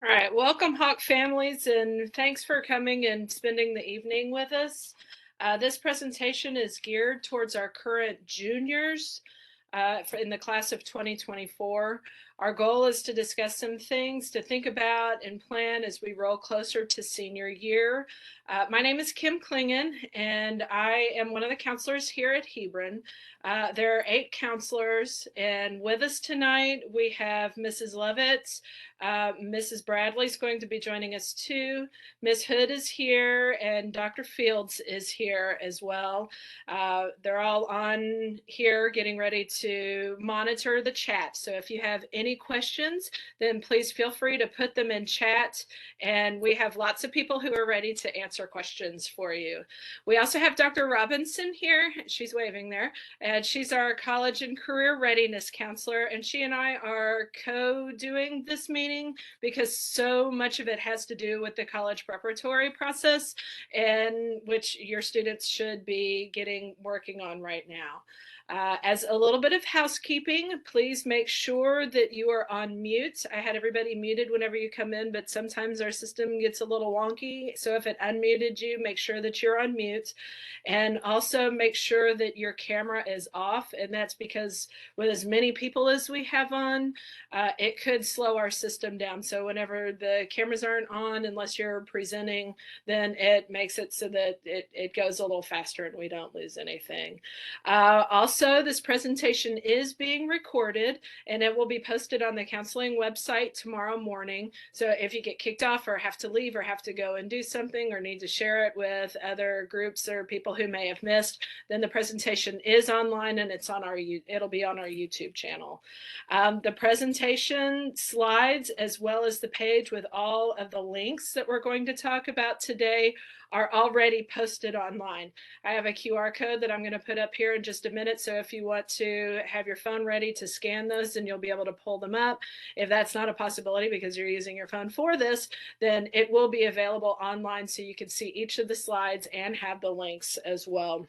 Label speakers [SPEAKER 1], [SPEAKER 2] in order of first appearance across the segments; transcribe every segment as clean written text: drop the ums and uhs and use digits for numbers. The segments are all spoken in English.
[SPEAKER 1] All right, welcome Hawk families, and thanks for coming and spending the evening with us. This presentation is geared towards our current juniors in the class of 2024. Our goal is to discuss some things to think about and plan as we roll closer to senior year. My name is Kim Klingon, and I am one of the counselors here at Hebron. There are 8 counselors, and with us tonight we have Mrs. Lovitz. Mrs. Bradley is going to be joining us too. Ms. Hood is here, and Dr. Fields is here as well. They're all on here getting ready to monitor the chat. So if you have any questions, then please feel free to put them in chat. And we have lots of people who are ready to answer questions for you. We also have Dr. Robinson here. She's waving there. And she's our college and career readiness counselor. And she and I are co-doing this meeting because so much of it has to do with the college preparatory process, and which your students should be working on right now. As a little bit of housekeeping, please make sure that you are on mute. I had everybody muted whenever you come in, but sometimes our system gets a little wonky. So if it unmuted you, make sure that you're on mute. And also make sure that your camera is off. And that's because with as many people as we have on, it could slow our system down. So whenever the cameras aren't on, unless you're presenting, then it makes it so that it goes a little faster and we don't lose anything. Also, this presentation is being recorded and it will be posted on the counseling website tomorrow morning. So if you get kicked off or have to leave or have to go and do something or need to share it with other groups or people who may have missed, then the presentation is online and it'll be on our YouTube channel. The presentation slides, as well as the page with all of the links that we're going to talk about today, are already posted online. I have a QR code that I'm going to put up here in just a minute. So if you want to have your phone ready to scan those, then you'll be able to pull them up. If that's not a possibility because you're using your phone for this, then it will be available online so you can see each of the slides and have the links as well.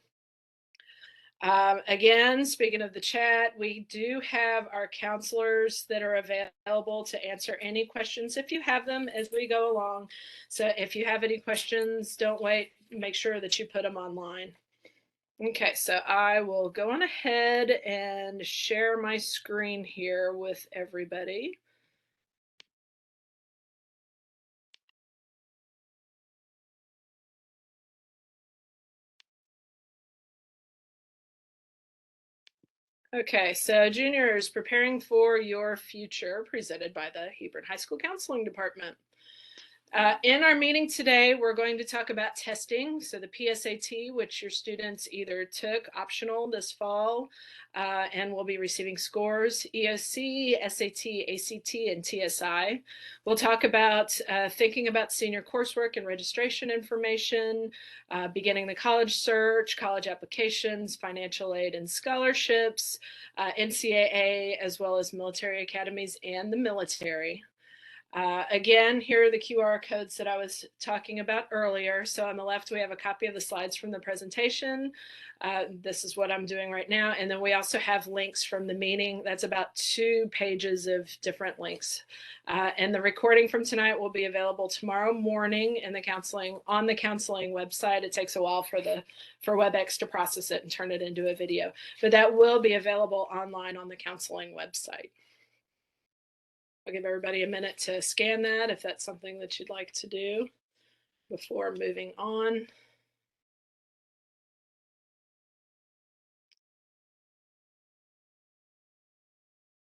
[SPEAKER 1] Again, speaking of the chat, we do have our counselors that are available to answer any questions if you have them as we go along. So if you have any questions, don't wait, make sure that you put them online. Okay, so I will go on ahead and share my screen here with everybody. Okay, so juniors, preparing for your future, presented by the Hebron High School Counseling Department. In our meeting today, we're going to talk about testing. So the PSAT, which your students either took optional this fall and will be receiving scores, EOC, SAT, ACT, and TSI. We'll talk about thinking about senior coursework and registration information, beginning the college search, college applications, financial aid and scholarships, NCAA, as well as military academies and the military. Again, here are the QR codes that I was talking about earlier. So on the left, we have a copy of the slides from the presentation. This is what I'm doing right now. And then we also have links from the meeting. That's about 2 pages of different links. And the recording from tonight will be available tomorrow morning on the counseling website. It takes a while for WebEx to process it and turn it into a video, but that will be available online on the counseling website. I'll give everybody a minute to scan that if that's something that you'd like to do before moving on.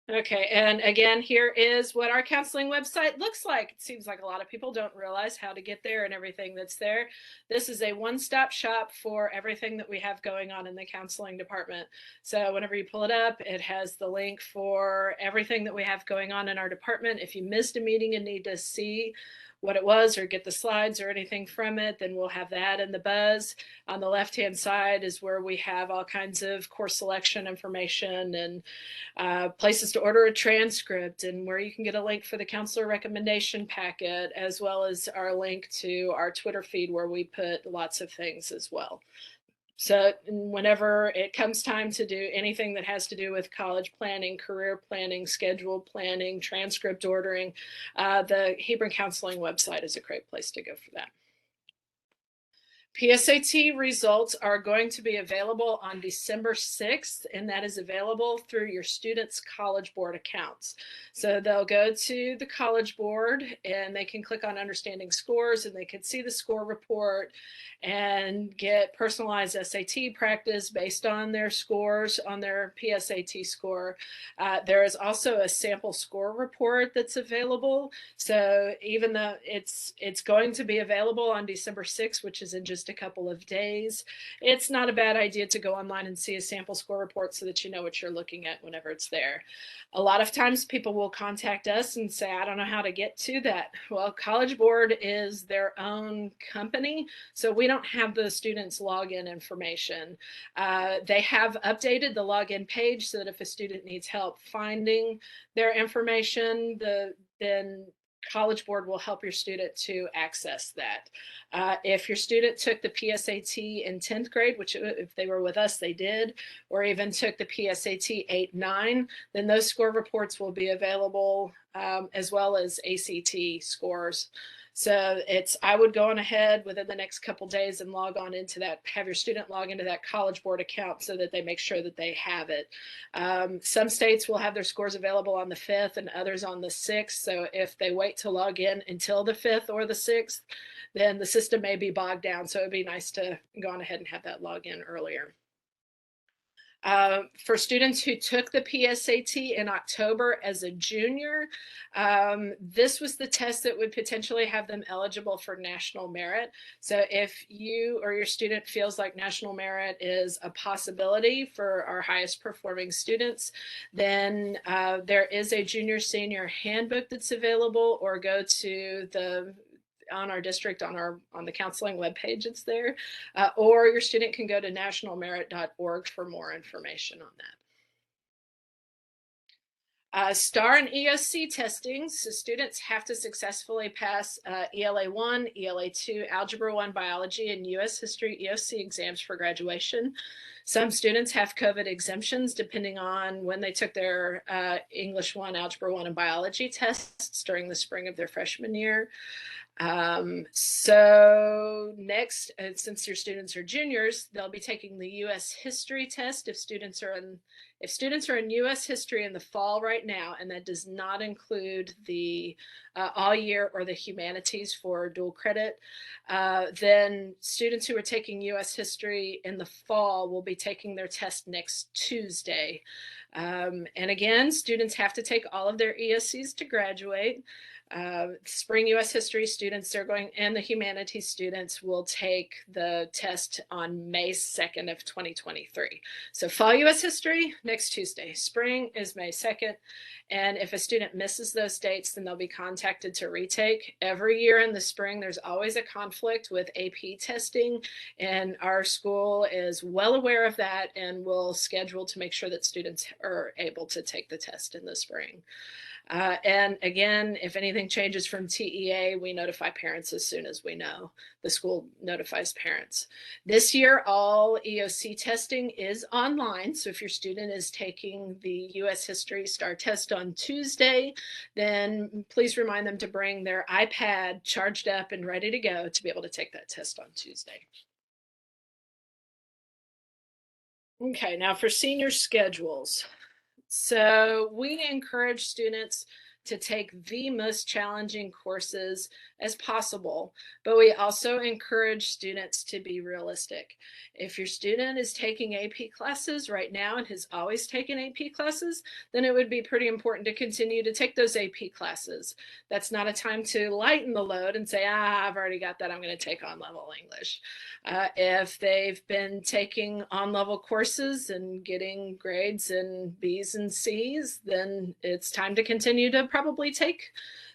[SPEAKER 1] Okay, and again, here is what our counseling website looks like. It seems like a lot of people don't realize how to get there and everything that's there. This is a one-stop shop for everything that we have going on in the counseling department. So whenever you pull it up, it has the link for everything that we have going on in our department. If you missed a meeting and need to see what it was or get the slides or anything from it, then we'll have that in the buzz. On the left-hand side is where we have all kinds of course selection information and places to order a transcript, and where you can get a link for the counselor recommendation packet, as well as our link to our Twitter feed where we put lots of things as well. So whenever it comes time to do anything that has to do with college planning, career planning, schedule planning, transcript ordering, the Hebron Counseling website is a great place to go for that. PSAT results are going to be available on December 6th, and that is available through your students' College Board accounts. So they'll go to the College Board and they can click on Understanding Scores and they can see the score report and get personalized SAT practice based on their scores, on their PSAT score. There is also a sample score report that's available. So even though it's going to be available on December 6th, which is in just a couple of days, it's not a bad idea to go online and see a sample score report so that you know what you're looking at whenever it's there. A lot of times people will contact us and say, I don't know how to get to that. Well, College Board is their own company, so we don't have the students' login information. They have updated the login page so that if a student needs help finding their information, then College Board will help your student to access that. If your student took the PSAT in 10th grade, which if they were with us, they did, or even took the PSAT 8-9, then those score reports will be available as well as ACT scores. So I would go on ahead within the next couple days and log on into that, have your student log into that College Board account so that they make sure that they have it. Some states will have their scores available on the 5th and others on the 6th. So if they wait to log in until the 5th or the 6th, then the system may be bogged down. So it'd be nice to go on ahead and have that login earlier. For students who took the PSAT in October as a junior, this was the test that would potentially have them eligible for national merit. So if you or your student feels like national merit is a possibility for our highest performing students, then there is a junior senior handbook that's available, or go to on our district, on the counseling webpage, it's there, or your student can go to nationalmerit.org for more information on that. STAR and EOC testing, so students have to successfully pass ELA 1, ELA 2, Algebra 1 Biology, and US History EOC exams for graduation. Some students have COVID exemptions depending on when they took their English 1, Algebra 1, and Biology tests during the spring of their freshman year. So next, since your students are juniors, they'll be taking the U.S. history test if students are in U.S. history in the fall right now, and that does not include the all year or the humanities for dual credit. Then students who are taking U.S. history in the fall will be taking their test next Tuesday. And again, students have to take all of their ESCs to graduate. Spring U.S. history students and the humanities students will take the test on May 2nd of 2023. So fall U.S. history next Tuesday. Spring is May 2nd. And if a student misses those dates, then they'll be contacted to retake. Every year in the spring, there's always a conflict with AP testing, and our school is well aware of that and will schedule to make sure that students are able to take the test in the spring. And again, if anything changes from TEA, we notify parents as soon as we know. The school notifies parents. This year, all EOC testing is online. So if your student is taking the U.S. History STAR test on Tuesday, then please remind them to bring their iPad charged up and ready to go to be able to take that test on Tuesday. Okay, now for senior schedules. So we encourage students to take the most challenging courses as possible, but we also encourage students to be realistic. If your student is taking AP classes right now and has always taken AP classes, then it would be pretty important to continue to take those AP classes. That's not a time to lighten the load and say, I've already got that, I'm going to take on-level English. If they've been taking on-level courses and getting grades in B's and C's, then it's time to continue to probably take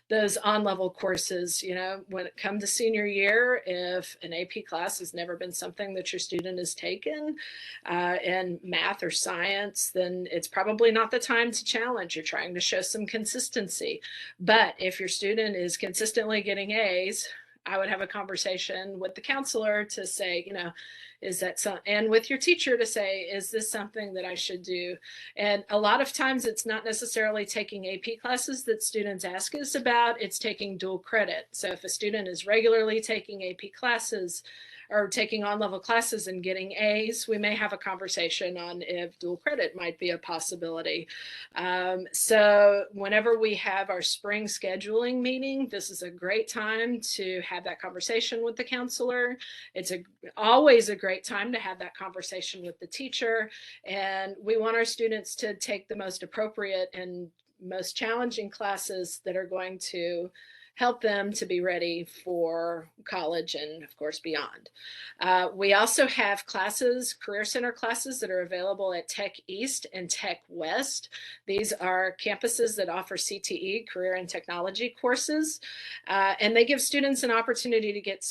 [SPEAKER 1] those on-level courses. You know, when it comes to senior year, if an AP class has never been something that your student has taken in math or science, then it's probably not the time to challenge. You're trying to show some consistency. But if your student is consistently getting A's, I would have a conversation with the counselor to say, you know, Is that some, and with your teacher to say, is this something that I should do? And a lot of times it's not necessarily taking AP classes that students ask us about, it's taking dual credit. So if a student is regularly taking AP classes or taking on-level classes and getting A's, we may have a conversation on if dual credit might be a possibility. So whenever we have our spring scheduling meeting, this is a great time to have that conversation with the counselor. It's always a great time to have that conversation with the teacher. And we want our students to take the most appropriate and most challenging classes that are going to help them to be ready for college and, of course, beyond. We also have classes, Career Center classes that are available at Tech East and Tech West. These are campuses that offer CTE, Career and Technology courses, and they give students an opportunity to get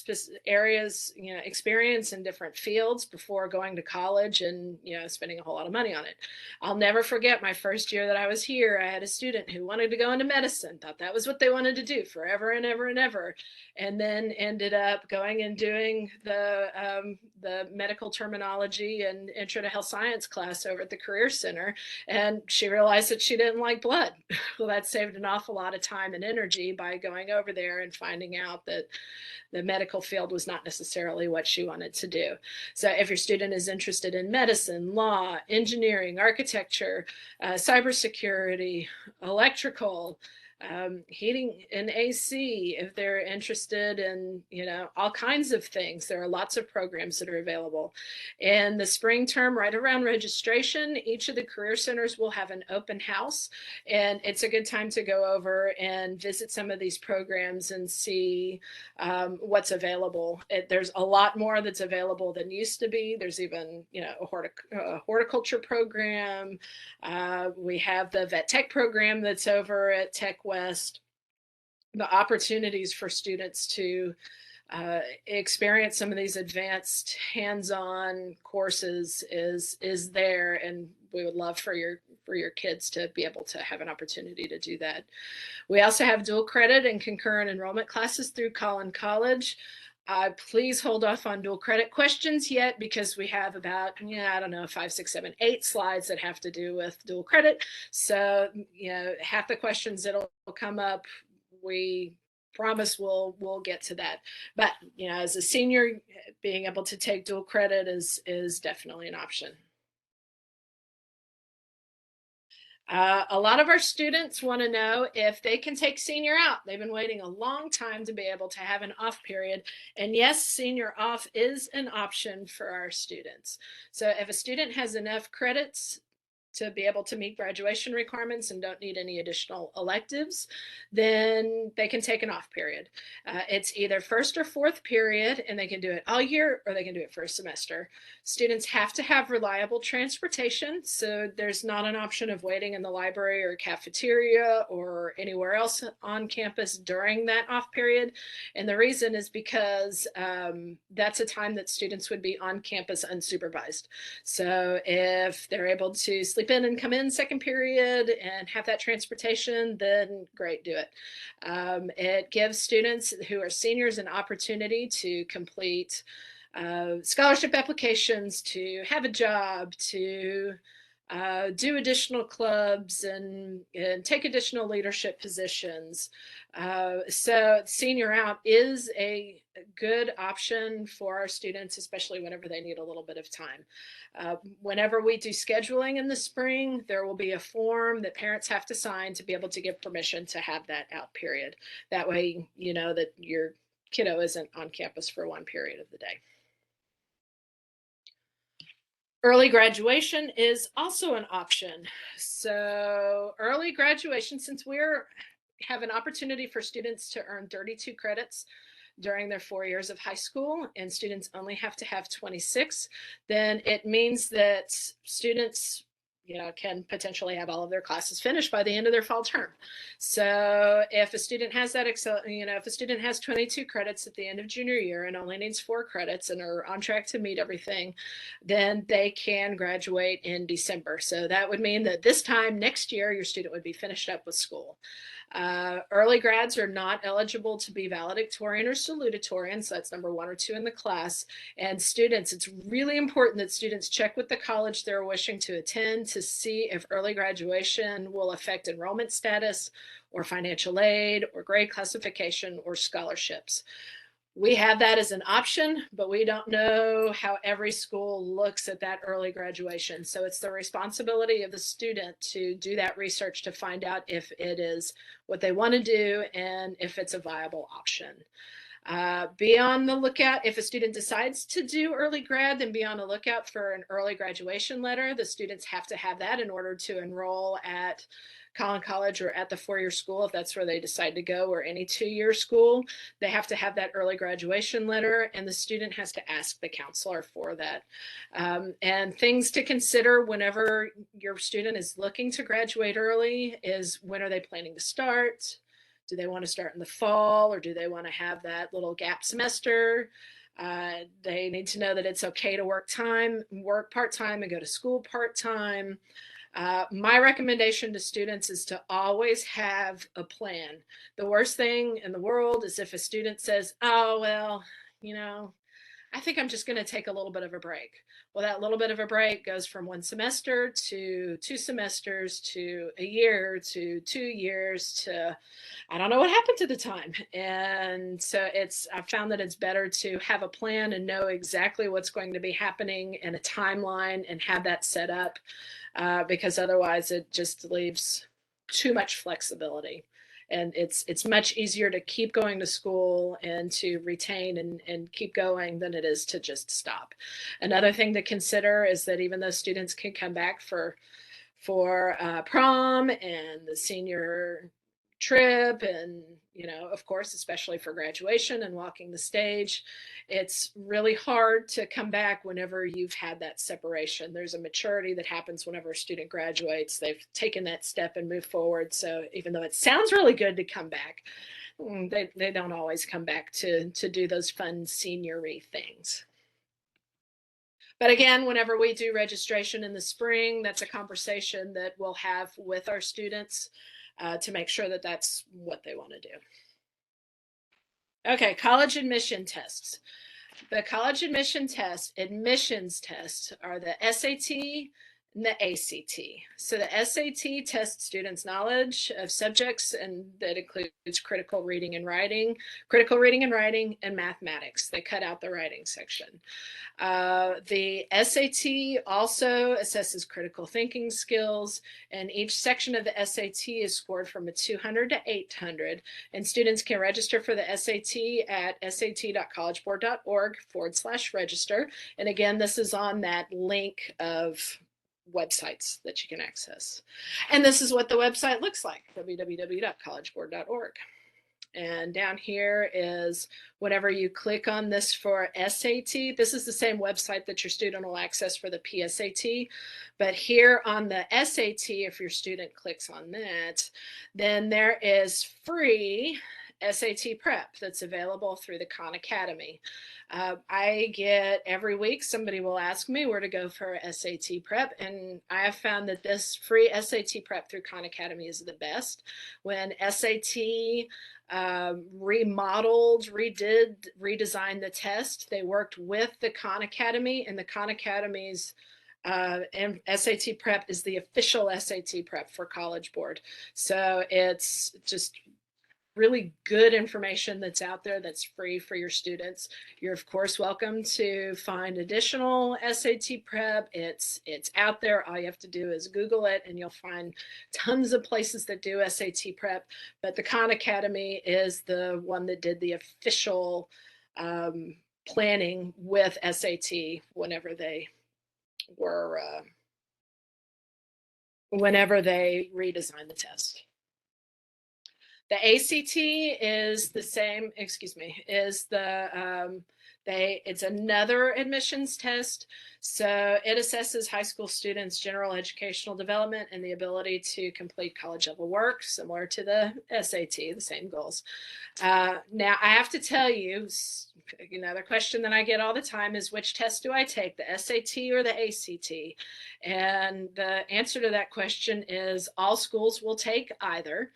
[SPEAKER 1] areas, experience in different fields before going to college and, spending a whole lot of money on it. I'll never forget my first year that I was here. I had a student who wanted to go into medicine, thought that was what they wanted to do forever and ever and ever, and then ended up going and doing the medical terminology and intro to health science class over at the Career Center, and she realized that she didn't like blood. Well, that saved an awful lot of time and energy by going over there and finding out that the medical field was not necessarily what she wanted to do. So if your student is interested in medicine, law, engineering, architecture, cybersecurity, electrical, heating and AC, if they're interested in, all kinds of things. There are lots of programs that are available. In the spring term, right around registration, each of the career centers will have an open house, and it's a good time to go over and visit some of these programs and see what's available. There's a lot more that's available than used to be. There's even, a horticulture program. We have the vet tech program that's over at Tech West. The opportunities for students to experience some of these advanced hands-on courses is there, and we would love for your kids to be able to have an opportunity to do that. We also have dual credit and concurrent enrollment classes through Collin College. Please hold off on dual credit questions yet, because we have about, 5, 6, 7, 8 slides that have to do with dual credit. So, half the questions that'll come up, we promise we'll get to that. But, as a senior, being able to take dual credit is definitely an option. A lot of our students want to know if they can take senior out. They've been waiting a long time to be able to have an off period. And yes, senior off is an option for our students. So if a student has enough credits to be able to meet graduation requirements and don't need any additional electives, then they can take an off period. It's either first or fourth period, and they can do it all year or they can do it for a semester. Students have to have reliable transportation, so there's not an option of waiting in the library or cafeteria or anywhere else on campus during that off period. And the reason is because that's a time that students would be on campus unsupervised. So if they're able to sleep in and come in second period and have that transportation, then great, do it. It gives students who are seniors an opportunity to complete scholarship applications, to have a job, to do additional clubs and take additional leadership positions. So senior out is a good option for our students, especially whenever they need a little bit of time. Whenever we do scheduling in the spring, there will be a form that parents have to sign to be able to give permission to have that out period. That way, you know that your kiddo isn't on campus for one period of the day. Early graduation is also an option. So early graduation, since we're have an opportunity for students to earn 32 credits during their 4 years of high school, and students only have to have 26, then it means that students can potentially have all of their classes finished by the end of their fall term. So if a student has that, if a student has 22 credits at the end of junior year and only needs 4 credits and are on track to meet everything, then they can graduate in December. So that would mean that this time next year, your student would be finished up with school. Early grads are not eligible to be valedictorian or salutatorian, so that's number 1 or 2 in the class. And students, it's really important that students check with the college they're wishing to attend to see if early graduation will affect enrollment status or financial aid or grade classification or scholarships. We have that as an option, but we don't know how every school looks at that early graduation. So it's the responsibility of the student to do that research to find out if it is what they want to do and if it's a viable option. Be on the lookout. If a student decides to do early grad, then be on the lookout for an early graduation letter. The students have to have that in order to enroll at Collin College or at the four-year school, if that's where they decide to go, or any two-year school. They have to have that early graduation letter, and the student has to ask the counselor for that. And things to consider whenever your student is looking to graduate early is, when are they planning to start? Do they want to start in the fall, or do they want to have that little gap semester? They need to know that it's okay to work part-time and go to school part-time. My recommendation to students is to always have a plan. The worst thing in the world is if a student says, oh, well, you know, I think I'm just going to take a little bit of a break. Well, that little bit of a break goes from 1 semester to 2 semesters to a year to 2 years to, I don't know what happened to the time. And so I found that it's better to have a plan and know exactly what's going to be happening in a timeline and have that set up, because otherwise it just leaves too much flexibility. And it's much easier to keep going to school and to retain and keep going than it is to just stop. Another thing to consider is that even though students can come back for prom and the senior trip, and of course, especially for graduation and walking the stage, it's really hard to come back whenever you've had that separation. There's a maturity that happens whenever a student graduates. They've taken that step and moved forward. So even though it sounds really good to come back, they don't always come back to do those fun senior-y things. But again, whenever we do registration in the spring, that's a conversation that we'll have with our students to make sure that that's what they want to do. Okay, college admission tests. The college admissions tests are the SAT and the ACT. So the SAT tests students' knowledge of subjects, and that includes critical reading and writing, and mathematics. They cut out the writing section. The SAT also assesses critical thinking skills, and each section of the SAT is scored from a 200 to 800, and students can register for the SAT at sat.collegeboard.org/register. And again, this is on that link of websites that you can access. And this is what the website looks like, www.collegeboard.org. And down here is, whenever you click on this for SAT, this is the same website that your student will access for the PSAT. But here on the SAT, if your student clicks on that, then there is free SAT prep that's available through the Khan Academy. I get every week somebody will ask me where to go for SAT prep, and I have found that this free SAT prep through Khan Academy is the best. When SAT redesigned the test, they worked with the Khan Academy, and the Khan Academy's and SAT prep is the official SAT prep for College Board. So it's just really good information that's out there that's free for your students. You're of course welcome to find additional SAT prep. It's out there. All you have to do is Google it and you'll find tons of places that do SAT prep. But the Khan Academy is the one that did the official planning with SAT whenever they redesigned the test. The ACT is the same, it's another admissions test. So it assesses high school students' general educational development and the ability to complete college level work, similar to the SAT, the same goals. Now I have to tell you, another question that I get all the time is, which test do I take, the SAT or the ACT? And the answer to that question is all schools will take either.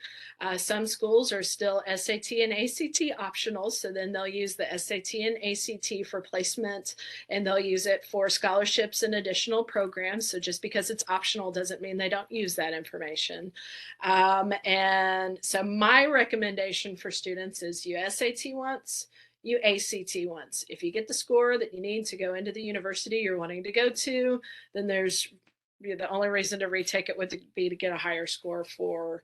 [SPEAKER 1] Some schools are still SAT and ACT optional, so then they'll use the SAT and ACT for placement, and they'll use it for scholarships and additional programs. So just because it's optional doesn't mean they don't use that information. And so my recommendation for students is you SAT once, you ACT once. If you get the score that you need to go into the university you're wanting to go to, then there's the only reason to retake it would be to get a higher score for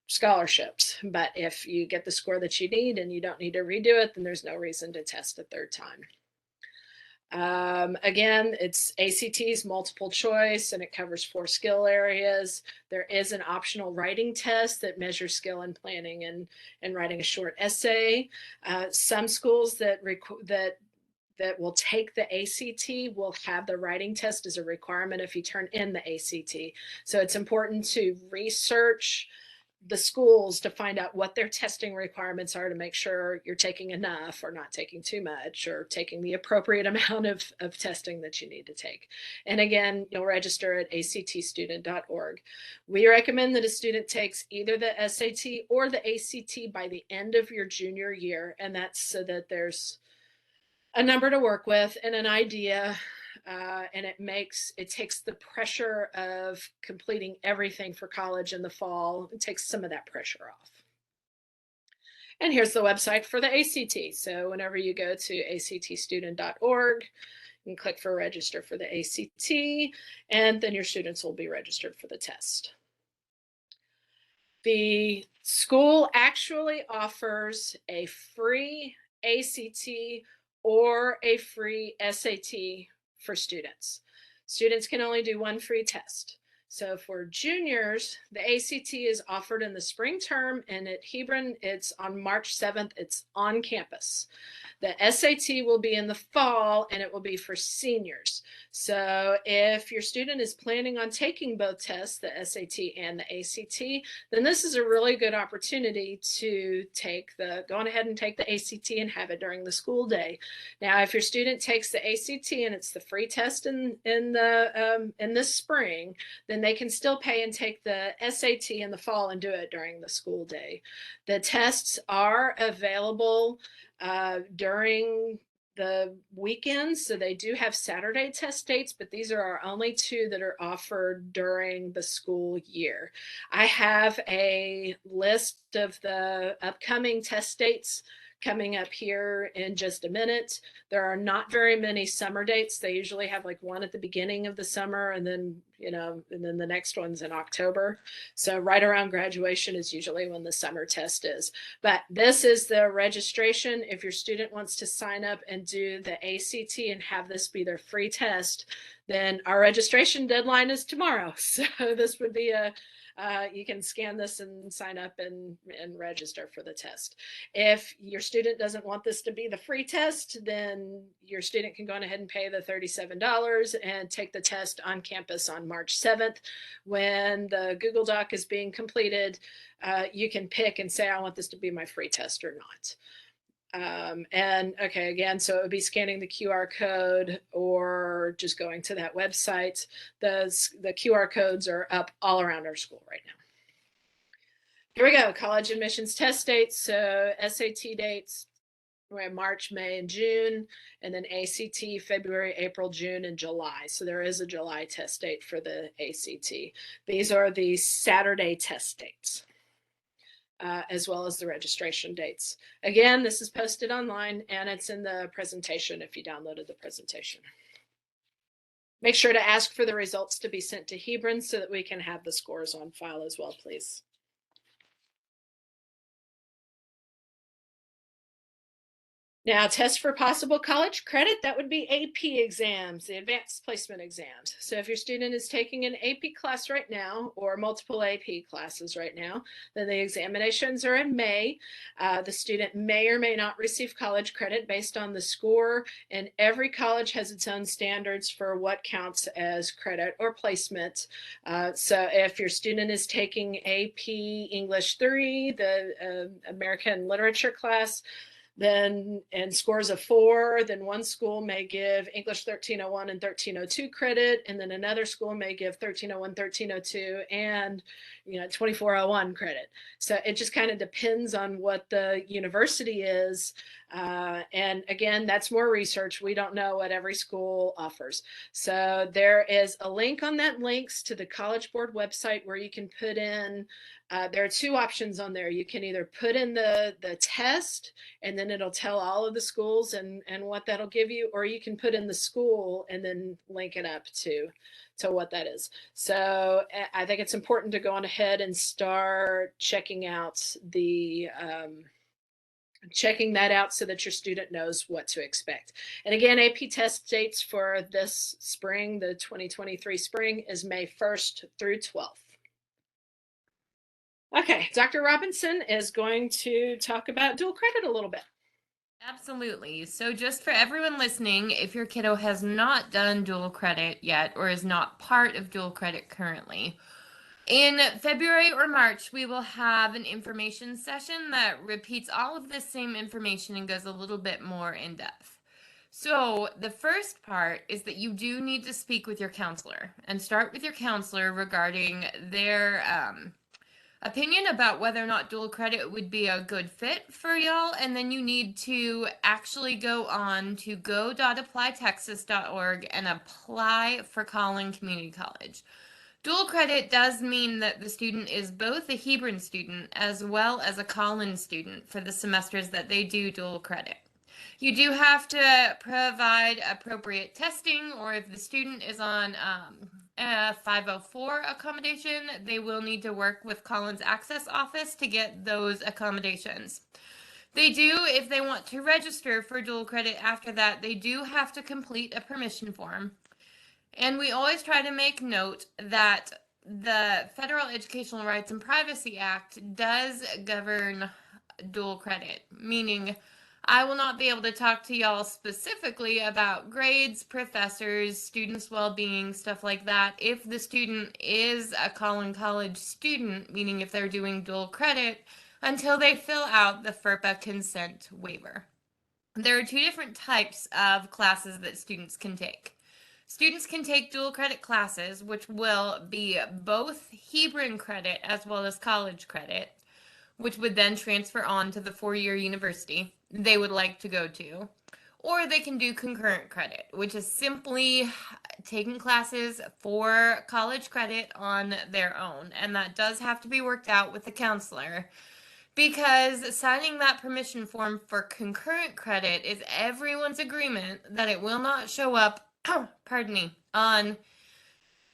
[SPEAKER 1] scholarships. But if you get the score that you need and you don't need to redo it, then there's no reason to test a third time. Again, it's ACT's multiple choice, and it covers 4 skill areas. There is an optional writing test that measures skill in planning and writing a short essay. Some schools that will take the ACT will have the writing test as a requirement if you turn in the ACT. So it's important to research the schools to find out what their testing requirements are to make sure you're taking enough or not taking too much or taking the appropriate amount of testing that you need to take. And again, you'll register at actstudent.org. We recommend that a student takes either the SAT or the ACT by the end of your junior year, and that's so that there's a number to work with and an idea, and it takes the pressure of completing everything for college in the fall. It takes some of that pressure off. And here's the website for the ACT. So whenever you go to actstudent.org, you can click for register for the ACT, and then your students will be registered for the test. The school actually offers a free ACT or a free SAT for students. Students can only do one free test. So for juniors, the ACT is offered in the spring term, and at Hebron, it's on March 7th. It's on campus. The SAT will be in the fall, and it will be for seniors. So if your student is planning on taking both tests, the SAT and the ACT, then this is a really good opportunity to go on ahead and take the ACT and have it during the school day. Now, if your student takes the ACT and it's the free test in this spring, then they can still pay and take the SAT in the fall and do it during the school day. The tests are available during the weekends, so they do have Saturday test dates, but these are our only 2 that are offered during the school year. I have a list of the upcoming test dates coming up here in just a minute. There are not very many summer dates. They usually have like one at the beginning of the summer, and then the next one's in October. So right around graduation is usually when the summer test is. But this is the registration. If your student wants to sign up and do the ACT and have this be their free test, then our registration deadline is tomorrow. So this would be you can scan this and sign up and register for the test. If your student doesn't want this to be the free test, then your student can go ahead and pay the $37 and take the test on campus on March 7th. When the Google Doc is being completed, you can pick and say, I want this to be my free test or not. Again, so it would be scanning the QR code or just going to that website. The QR codes are up all around our school right now. Here we go, college admissions test dates. So SAT dates, we have March, May, and June, and then ACT, February, April, June, and July. So there is a July test date for the ACT. These are the Saturday test dates. As well as the registration dates. Again, this is posted online, and it's in the presentation if you downloaded the presentation. Make sure to ask for the results to be sent to Hebron so that we can have the scores on file as well, please. Now, test for possible college credit, that would be AP exams, the advanced placement exams. So if your student is taking an AP class right now or multiple AP classes right now, then the examinations are in May. The student may or may not receive college credit based on the score, and every college has its own standards for what counts as credit or placement. So if your student is taking AP English 3, the American Literature class, then and scores of 4, then one school may give English 1301 and 1302 credit, and then another school may give 1301, 1302, and 2401 credit. So it just kind of depends on what the university is. And again, that's more research. We don't know what every school offers. So there is a link on that, links to the College Board website where you can put in, there are 2 options on there. You can either put in the test, and then it'll tell all of the schools and what that'll give you, or you can put in the school and then link it up to what that is. So I think it's important to go on ahead and start checking out the checking that out so that your student knows what to expect. And again, AP test dates for this spring, the 2023 spring, is May 1st through 12th. Okay, Dr. Robinson is going to talk about dual credit a little bit.
[SPEAKER 2] Absolutely. So just for everyone listening, if your kiddo has not done dual credit yet or is not part of dual credit currently, in February or March, we will have an information session that repeats all of this same information and goes a little bit more in depth. So the first part is that you do need to speak with your counselor and start with your counselor regarding their opinion about whether or not dual credit would be a good fit for y'all, and then you need to actually go on to go.applytexas.org and apply for Collin Community College. Dual credit does mean that the student is both a Hebron student as well as a Collin student for the semesters that they do dual credit. You do have to provide appropriate testing, or if the student is on a 504 accommodation, they will need to work with Collin's Access Office to get those accommodations. They do, if they want to register for dual credit after that, they do have to complete a permission form. And we always try to make note that the Federal Educational Rights and Privacy Act does govern dual credit, meaning I will not be able to talk to y'all specifically about grades, professors, students' well-being, stuff like that. If the student is a Collin College student, meaning if they're doing dual credit, until they fill out the FERPA consent waiver. There are 2 different types of classes that students can take. Students can take dual credit classes, which will be both Hebron credit as well as college credit, which would then transfer on to the 4-year university they would like to go to. Or they can do concurrent credit, which is simply taking classes for college credit on their own. And that does have to be worked out with the counselor, because signing that permission form for concurrent credit is everyone's agreement that it will not show up, pardon me, on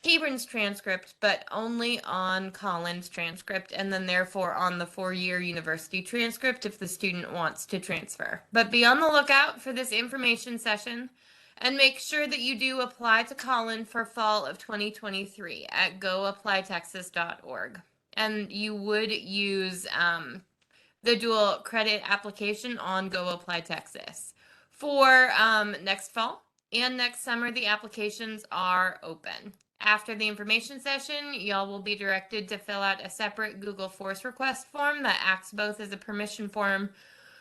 [SPEAKER 2] Hebron's transcript, but only on Collin's transcript, and then therefore on the 4-year university transcript if the student wants to transfer. But be on the lookout for this information session, and make sure that you do apply to Collin for fall of 2023 at goapplytexas.org. And you would use the dual credit application on Go Apply Texas. For next fall and next summer, the applications are open. After the information session, y'all will be directed to fill out a separate Google Force request form that acts both as a permission form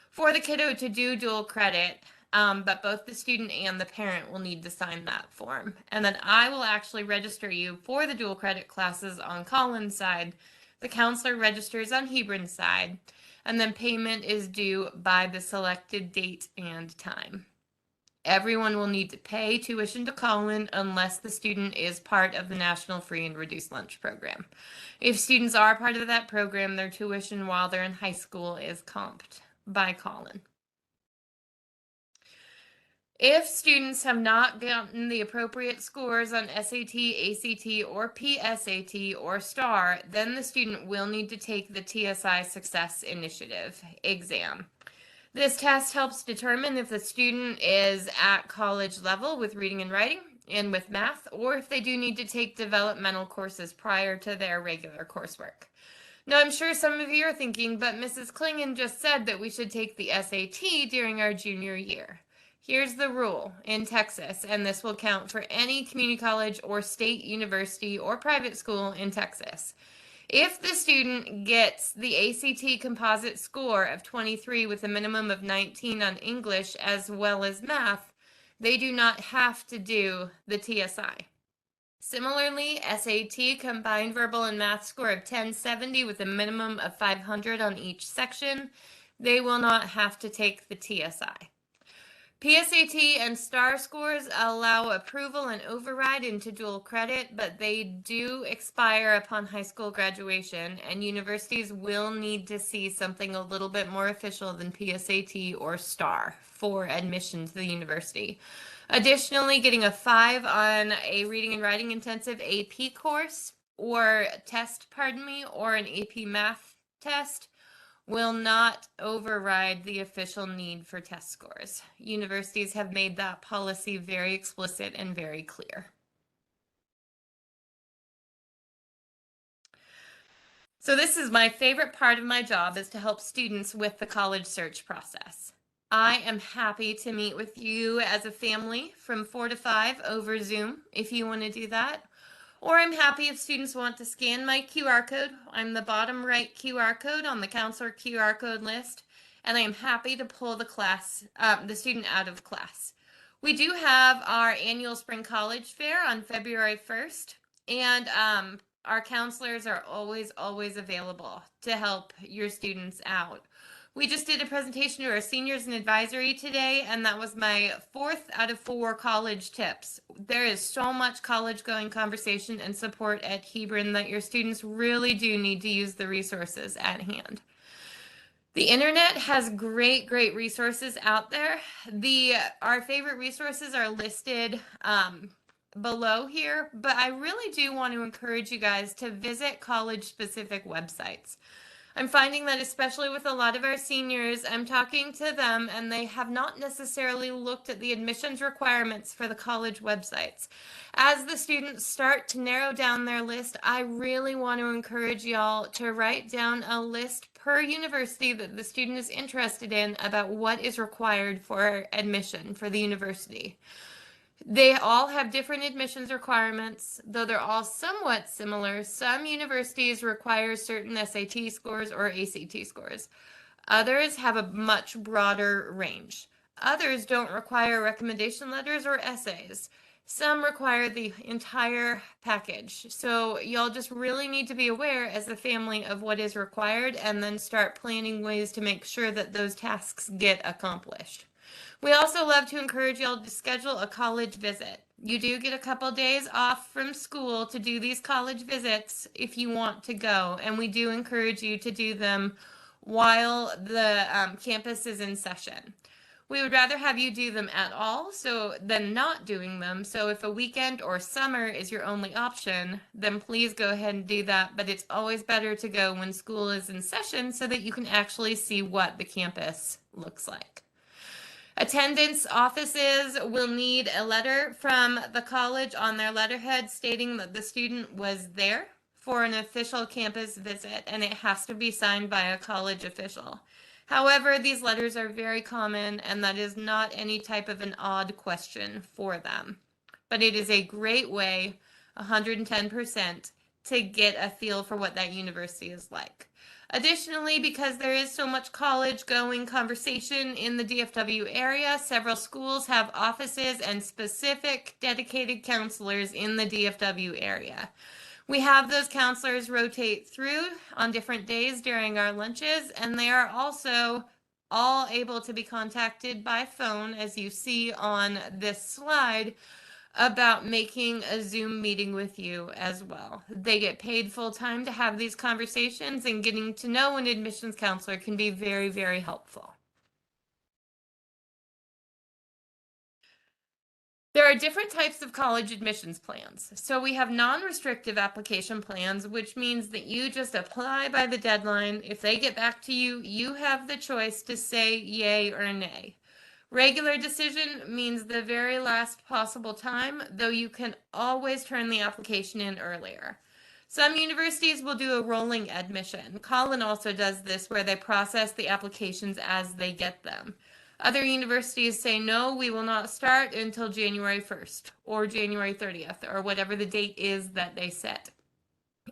[SPEAKER 2] for the kiddo to do dual credit, but both the student and the parent will need to sign that form. And then I will actually register you for the dual credit classes on Collin's side. The counselor registers on Hebron's side, and then payment is due by the selected date and time. Everyone will need to pay tuition to Collin unless the student is part of the National Free and Reduced Lunch Program. If students are part of that program, their tuition while they're in high school is comped by Collin. If students have not gotten the appropriate scores on SAT, ACT, or PSAT, or STAR, then the student will need to take the TSI Success Initiative exam. This test helps determine if the student is at college level with reading and writing and with math, or if they do need to take developmental courses prior to their regular coursework. Now, I'm sure some of you are thinking, but Mrs. Klingon just said that we should take the SAT during our junior year. Here's the rule in Texas, and this will count for any community college or state university or private school in Texas. If the student gets the ACT composite score of 23 with a minimum of 19 on English as well as math, they do not have to do the TSI. Similarly, SAT combined verbal and math score of 1070 with a minimum of 500 on each section, they will not have to take the TSI. PSAT and STAR scores allow approval and override into dual credit, but they do expire upon high school graduation, and universities will need to see something a little bit more official than PSAT or STAR for admission to the university. Additionally, getting a 5 on a reading and writing intensive AP course or test, or an AP math test will not override the official need for test scores. Universities have made that policy very explicit and very clear. So this is my favorite part of my job, is to help students with the college search process. I am happy to meet with you as a family from 4 to 5 over Zoom if you want to do that. Or I'm happy if students want to scan my QR code. I'm the bottom right QR code on the counselor QR code list, and I am happy to pull the student out of class. We do have our annual Spring College Fair on February 1st, and our counselors are always available to help your students out. We just did a presentation to our seniors and advisory today, and that was my 4th out of 4 college tips. There is so much college going conversation and support at Hebron that your students really do need to use the resources at hand. The internet has great resources out there. Our favorite resources are listed below here, but I really do want to encourage you guys to visit college-specific websites. I'm finding that especially with a lot of our seniors, I'm talking to them and they have not necessarily looked at the admissions requirements for the college websites. As the students start to narrow down their list, I really want to encourage y'all to write down a list per university that the student is interested in about what is required for admission for the university. They all have different admissions requirements, though they're all somewhat similar. Some universities require certain SAT scores or ACT scores. Others have a much broader range. Others don't require recommendation letters or essays. Some require the entire package. So y'all just really need to be aware as a family of what is required and then start planning ways to make sure that those tasks get accomplished. We also love to encourage y'all to schedule a college visit. You do get a couple days off from school to do these college visits if you want to go, and we do encourage you to do them while the campus is in session. We would rather have you do them at all than not doing them. So if a weekend or summer is your only option, then please go ahead and do that. But it's always better to go when school is in session so that you can actually see what the campus looks like. Attendance offices will need a letter from the college on their letterhead stating that the student was there for an official campus visit, and it has to be signed by a college official. However, these letters are very common, and that is not any type of an odd question for them. But it is a great way, 110%, to get a feel for what that university is like. Additionally, because there is so much college going conversation in the DFW area, several schools have offices and specific dedicated counselors in the DFW area. We have those counselors rotate through on different days during our lunches, and they are also all able to be contacted by phone, as you see on this slide, about making a Zoom meeting with you as well. They get paid full time to have these conversations, and getting to know an admissions counselor can be very helpful. There are different types of college admissions plans. So we have non-restrictive application plans, which means that you just apply by the deadline. If they get back to you, you have the choice to say yay or nay. Regular decision means the very last possible time, though you can always turn the application in earlier. Some universities will do a rolling admission. Collin also does this, where they process the applications as they get them. Other universities say, no, we will not start until January 1st or January 30th or whatever the date is that they set.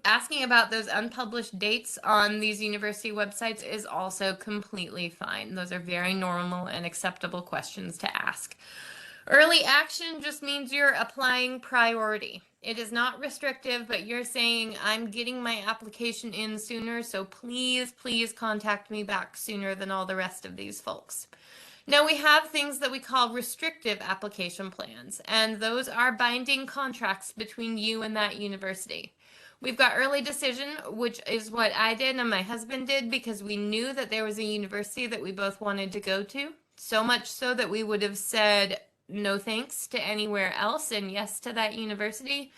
[SPEAKER 2] Asking about those unpublished dates on these university websites is also completely fine. Those are very normal and acceptable questions to ask. Early action just means you're applying priority. It is not restrictive, but you're saying, I'm getting my application in sooner, so please, please contact me back sooner than all the rest of these folks. Now, we have things that we call restrictive application plans, and those are binding contracts between you and that university. We've got early decision, which is what I did and my husband did because we knew that there was a university that we both wanted to go to. So much so that we would have said no thanks to anywhere else and yes to that university.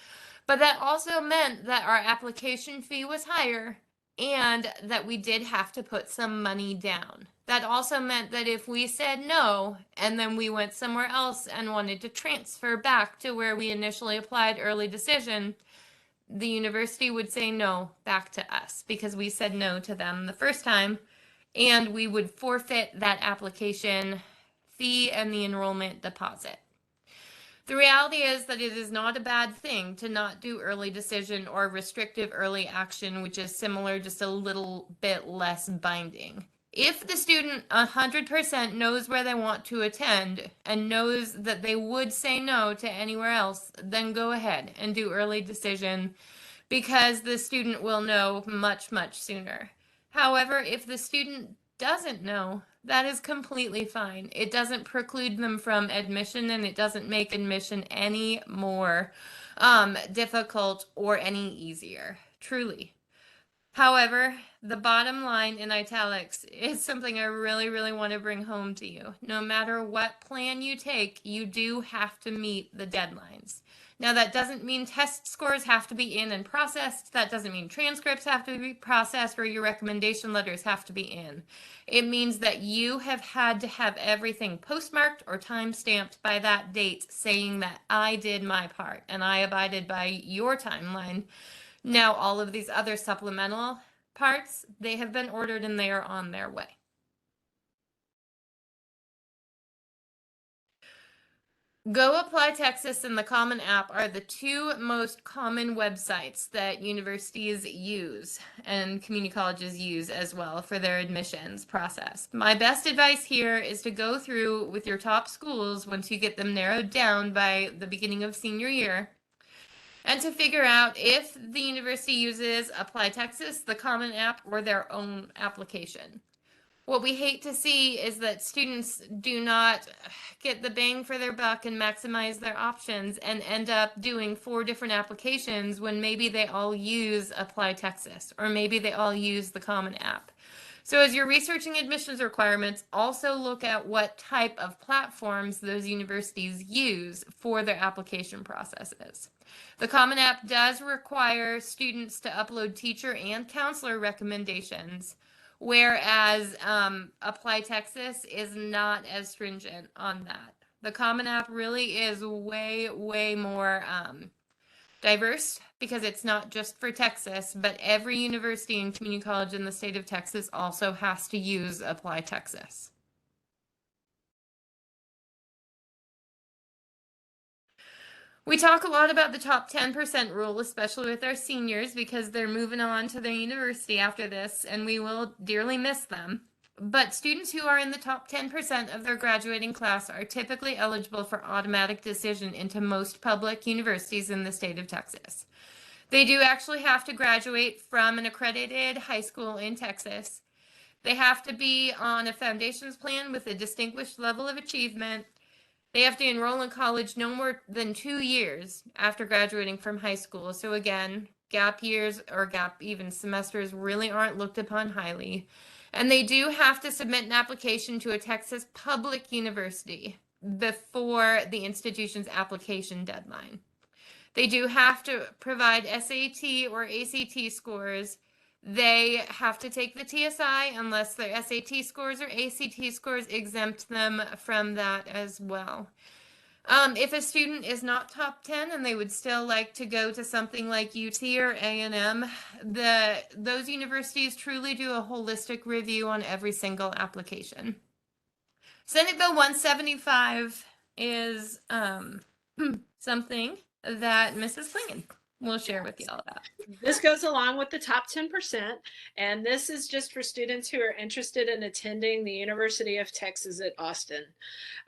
[SPEAKER 2] But that also meant that our application fee was higher and that we did have to put some money down. That also meant that if we said no and then we went somewhere else and wanted to transfer back to where we initially applied early decision, the university would say no back to us because we said no to them the first time, and we would forfeit that application fee and the enrollment deposit. The reality is that it is not a bad thing to not do early decision or restrictive early action, which is similar, just a little bit less binding. If the student 100% knows where they want to attend and knows that they would say no to anywhere else, then go ahead and do early decision because the student will know much, much sooner. However, if the student doesn't know, that is completely fine. It doesn't preclude them from admission, and it doesn't make admission any more difficult or any easier, truly. However, the bottom line in italics is something I really, really want to bring home to you. No matter what plan you take, you do have to meet the deadlines. Now, that doesn't mean test scores have to be in and processed. That doesn't mean transcripts have to be processed or your recommendation letters have to be in. It means that you have had to have everything postmarked or time-stamped by that date saying that I did my part and I abided by your timeline. Now, all of these other supplemental parts, they have been ordered and they are on their way. Go Apply Texas and the Common App are the two most common websites that universities use and community colleges use as well for their admissions process. My best advice here is to go through with your top schools once you get them narrowed down by the beginning of senior year and to figure out if the university uses Apply Texas, the Common App, or their own application. What we hate to see is that students do not get the bang for their buck and maximize their options and end up doing 4 different applications when maybe they all use Apply Texas or maybe they all use the Common App. So as you're researching admissions requirements, also look at what type of platforms those universities use for their application processes. The Common App does require students to upload teacher and counselor recommendations, whereas Apply Texas is not as stringent on that. The Common App really is way, way more diverse because it's not just for Texas, but every university and community college in the state of Texas also has to use Apply Texas. We talk a lot about the top 10% rule, especially with our seniors, because they're moving on to their university after this, and we will dearly miss them. But students who are in the top 10% of their graduating class are typically eligible for automatic decision into most public universities in the state of Texas. They do actually have to graduate from an accredited high school in Texas. They have to be on a foundations plan with a distinguished level of achievement. They have to enroll in college no more than 2 years after graduating from high school. So again, gap years or gap even semesters really aren't looked upon highly. And they do have to submit an application to a Texas public university before the institution's application deadline. They do have to provide SAT or ACT scores. They have to take the TSI unless their SAT scores or ACT scores exempt them from that as well. If a student is not top 10 and they would still like to go to something like UT or A&M, those universities truly do a holistic review on every single application. Senate Bill 175 is something that Mrs. Klingon we'll share with you all that.
[SPEAKER 1] This goes along with the top 10%, and this is just for students who are interested in attending the University of Texas at Austin.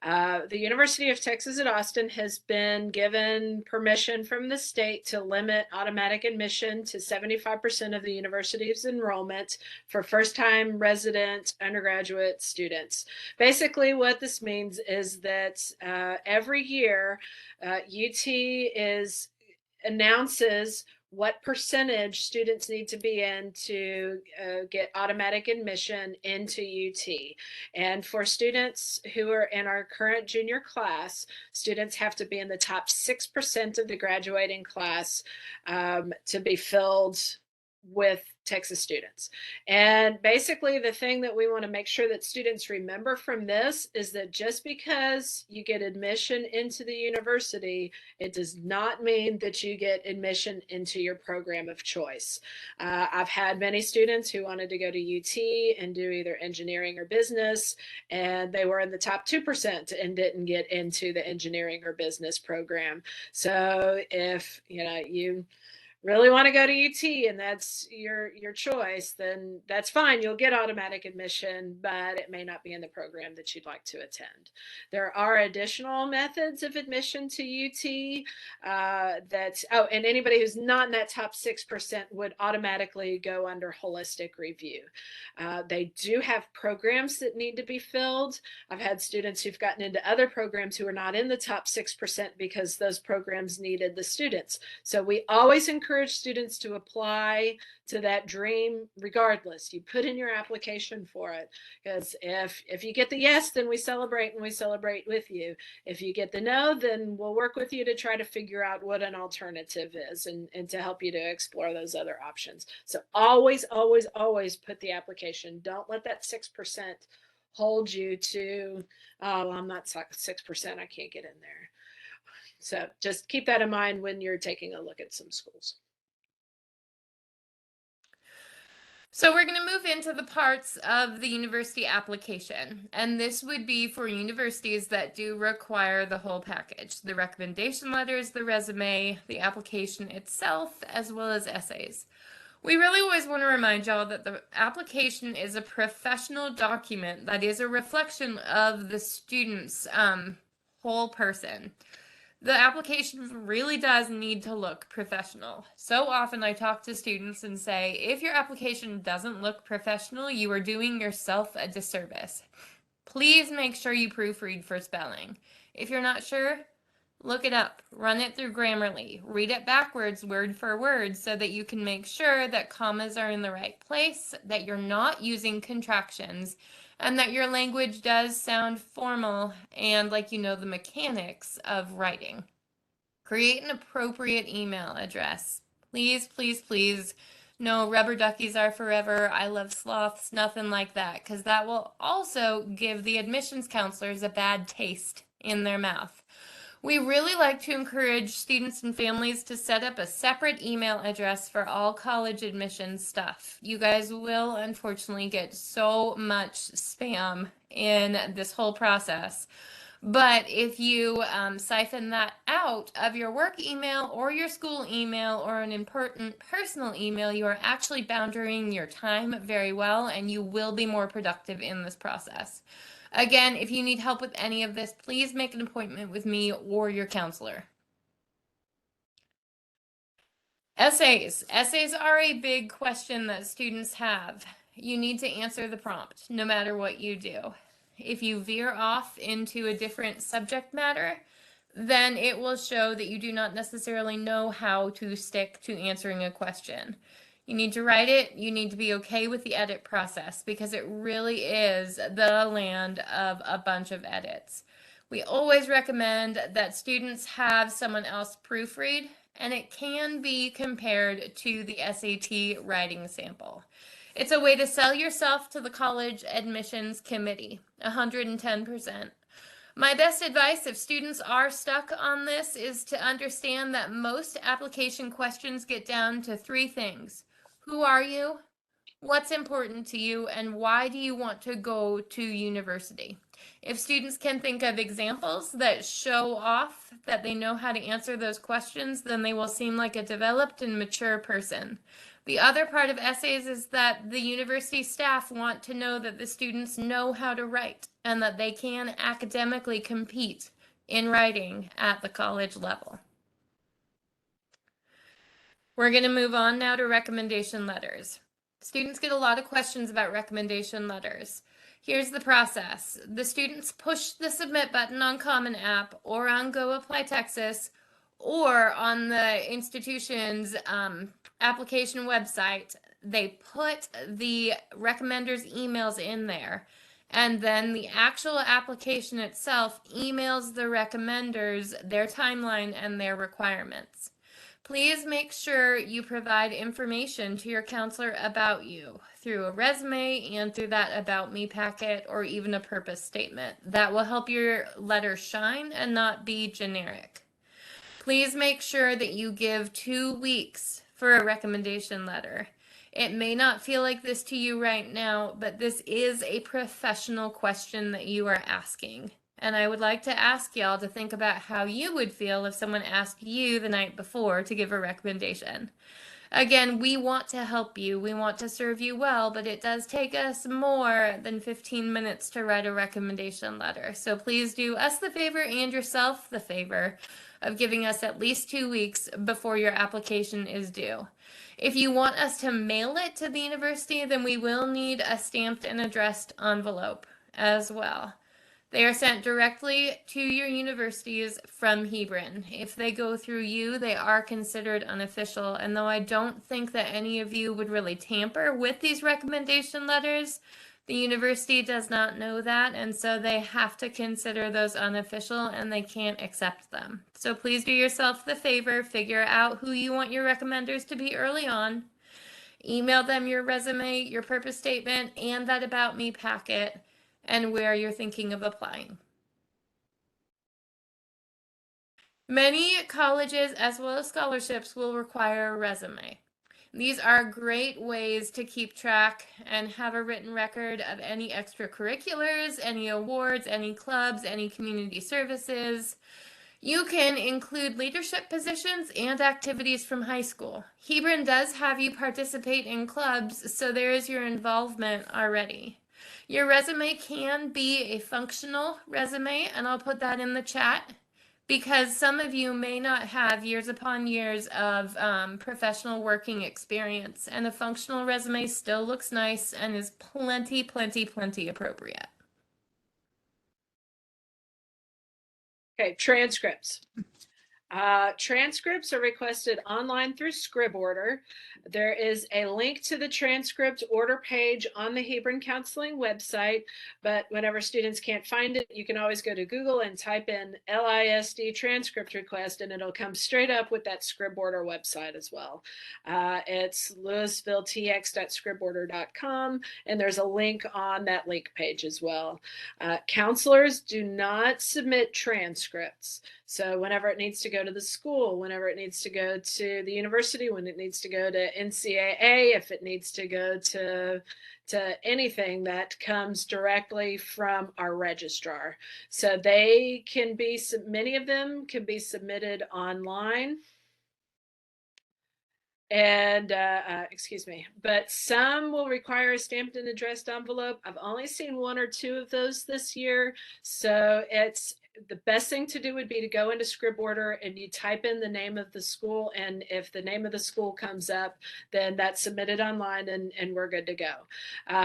[SPEAKER 1] The University of Texas at Austin has been given permission from the state to limit automatic admission to 75% of the university's enrollment for first-time resident undergraduate students. Basically, what this means is that every year, UT announces what percentage students need to be in to get automatic admission into UT. And for students who are in our current junior class, students have to be in the top 6% of the graduating class to be filled with Texas students. And basically the thing that we want to make sure that students remember from this is that just because you get admission into the university, it does not mean that you get admission into your program of choice. I've had many students who wanted to go to UT and do either engineering or business, and they were in the top 2% and didn't get into the engineering or business program. So if you really want to go to UT and that's your choice, then that's fine. You'll get automatic admission, but it may not be in the program that you'd like to attend. There are additional methods of admission to UT and anybody who's not in that top 6% would automatically go under holistic review. They do have programs that need to be filled. I've had students who've gotten into other programs who are not in the top 6% because those programs needed the students. So we always encourage students to apply to that dream regardless. You put in your application for it, because if you get the yes, then we celebrate, and we celebrate with you. If you get the no, then we'll work with you to try to figure out what an alternative is and to help you to explore those other options. So always, always, always put the application. Don't let that 6% hold you to, oh, I'm not 6%, I can't get in there. So just keep that in mind when you're taking a look at some schools.
[SPEAKER 2] So we're going to move into the parts of the university application, and this would be for universities that do require the whole package: the recommendation letters, the resume, the application itself, as well as essays. We really always want to remind y'all that the application is a professional document that is a reflection of the student's whole person. The application really does need to look professional. So often I talk to students and say, if your application doesn't look professional, you are doing yourself a disservice. Please make sure you proofread for spelling. If you're not sure, look it up, run it through Grammarly, read it backwards word for word so that you can make sure that commas are in the right place, that you're not using contractions, and that your language does sound formal and like you know the mechanics of writing. Create an appropriate email address. Please, please, please. No rubber duckies are forever. I love sloths, nothing like that, because that will also give the admissions counselors a bad taste in their mouth. We really like to encourage students and families to set up a separate email address for all college admissions stuff. You guys will unfortunately get so much spam in this whole process. But if you siphon that out of your work email or your school email or an important personal email, you are actually boundarying your time very well, and you will be more productive in this process. Again, if you need help with any of this, please make an appointment with me or your counselor. Essays. Essays are a big question that students have. You need to answer the prompt, no matter what you do. If you veer off into a different subject matter, then it will show that you do not necessarily know how to stick to answering a question. You need to write it. You need to be okay with the edit process, because it really is the land of a bunch of edits. We always recommend that students have someone else proofread, and it can be compared to the SAT writing sample. It's a way to sell yourself to the college admissions committee, 110%. My best advice if students are stuck on this is to understand that most application questions get down to 3 things. Who are you? What's important to you? And why do you want to go to university? If students can think of examples that show off that they know how to answer those questions, then they will seem like a developed and mature person. The other part of essays is that the university staff want to know that the students know how to write and that they can academically compete in writing at the college level. We're going to move on now to recommendation letters. Students get a lot of questions about recommendation letters. Here's the process. The students push the submit button on Common App or on Go Apply Texas or on the institution's application website. They put the recommenders' emails in there, and then the actual application itself emails the recommenders their timeline and their requirements. Please make sure you provide information to your counselor about you through a resume and through that About Me packet or even a purpose statement. That will help your letter shine and not be generic. Please make sure that you give 2 weeks for a recommendation letter. It may not feel like this to you right now, but this is a professional question that you are asking. And I would like to ask y'all to think about how you would feel if someone asked you the night before to give a recommendation. Again, we want to help you. We want to serve you well, but it does take us more than 15 minutes to write a recommendation letter. So please do us the favor and yourself the favor of giving us at least 2 weeks before your application is due. If you want us to mail it to the university, then we will need a stamped and addressed envelope as well. They are sent directly to your universities from Hebron. If they go through you, they are considered unofficial. And though I don't think that any of you would really tamper with these recommendation letters, the university does not know that. And so they have to consider those unofficial and they can't accept them. So please do yourself the favor, figure out who you want your recommenders to be early on. Email them your resume, your purpose statement, and that About Me packet, and where you're thinking of applying. Many colleges, as well as scholarships, will require a resume. These are great ways to keep track and have a written record of any extracurriculars, any awards, any clubs, any community services. You can include leadership positions and activities from high school. Hebron does have you participate in clubs, so there is your involvement already. Your resume can be a functional resume, and I'll put that in the chat because some of you may not have years upon years of professional working experience, and a functional resume still looks nice and is plenty appropriate.
[SPEAKER 1] Okay, transcripts. Transcripts are requested online through Scriborder. There is a link to the transcript order page on the Hebron Counseling website, but whenever students can't find it, you can always go to Google and type in LISD transcript request, and it'll come straight up with that Scriborder website as well. It's louisvilletx.scriborder.com, and there's a link on that link page as well. Counselors do not submit transcripts. So whenever it needs to go to the school, whenever it needs to go to the university, when it needs to go to NCAA, if it needs to go to anything, that comes directly from our registrar. So they can be, many of them can be submitted online. And excuse me, but some will require a stamped and addressed envelope. I've only seen 1 or 2 of those this year. So it's the best thing to do would be to go into Scriborder and you type in the name of the school. And if the name of the school comes up, then that's submitted online and we're good to go.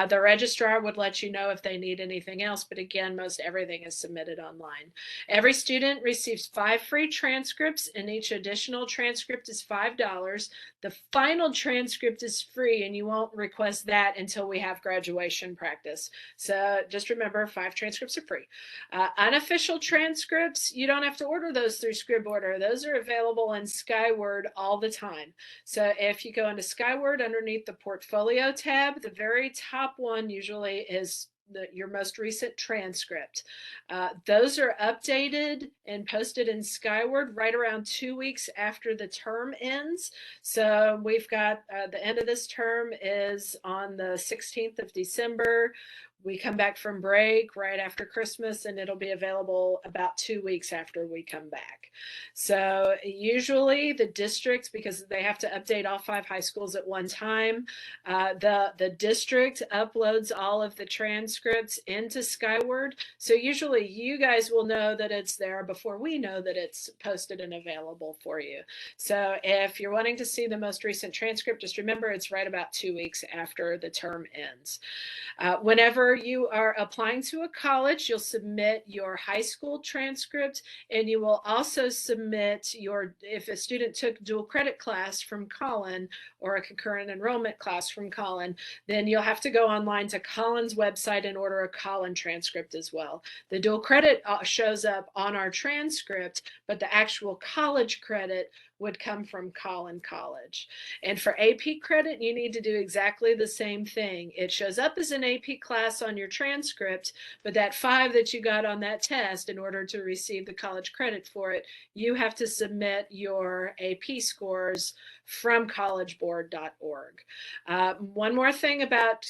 [SPEAKER 1] The registrar would let you know if they need anything else. But again, most everything is submitted online. Every student receives 5 free transcripts, and each additional transcript is $5. The final transcript is free, and you won't request that until we have graduation practice. So just remember, 5 transcripts are free. Unofficial transcripts, you don't have to order those through Scriborder. Those are available in Skyward all the time. So if you go into Skyward underneath the portfolio tab, the very top one usually is your most recent transcript. Those are updated and posted in Skyward right around 2 weeks after the term ends. So we've got the end of this term is on the 16th of December. we come back from break right after Christmas, and it'll be available about 2 weeks after we come back. So usually the districts, because they have to update all 5 high schools at one time, the district uploads all of the transcripts into Skyward. So usually you guys will know that it's there before we know that it's posted and available for you. So if you're wanting to see the most recent transcript, just remember it's right about 2 weeks after the term ends. Whenever you are applying to a college, you'll submit your high school transcript, and you will also submit if a student took dual credit class from Collin or a concurrent enrollment class from Collin, then you'll have to go online to Collin's website and order a Collin transcript as well. The dual credit shows up on our transcript, but the actual college credit would come from Collin College. And for AP credit, you need to do exactly the same thing. It shows up as an AP class on your transcript, but that 5 that you got on that test, in order to receive the college credit for it, you have to submit your AP scores from collegeboard.org. One more thing about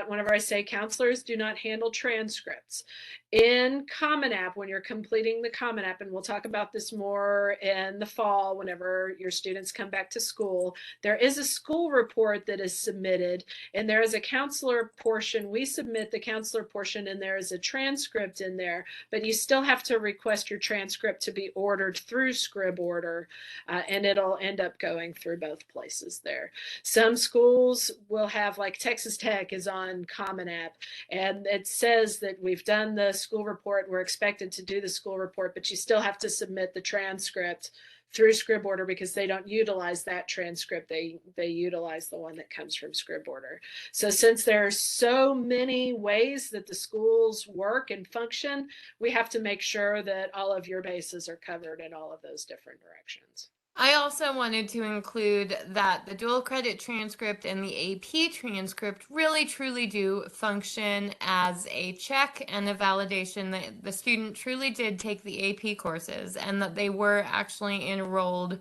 [SPEAKER 1] whenever I say counselors do not handle transcripts. In Common App, when you're completing the Common App, and we'll talk about this more in the fall whenever your students come back to school, there is a school report that is submitted, and there is a counselor portion. We submit the counselor portion, and there is a transcript in there, but you still have to request your transcript to be ordered through ScribOrder, and it'll end up going through both places there. Some schools will have, like Texas Tech is on Common App, and it says that we've done the school report, we're expected to do the school report, but you still have to submit the transcript through ScribOrder because they don't utilize that transcript. They utilize the one that comes from ScribOrder. So since there are so many ways that the schools work and function, we have to make sure that all of your bases are covered in all of those different directions.
[SPEAKER 2] I also wanted to include that the dual credit transcript and the AP transcript really truly do function as a check and a validation that the student truly did take the AP courses and that they were actually enrolled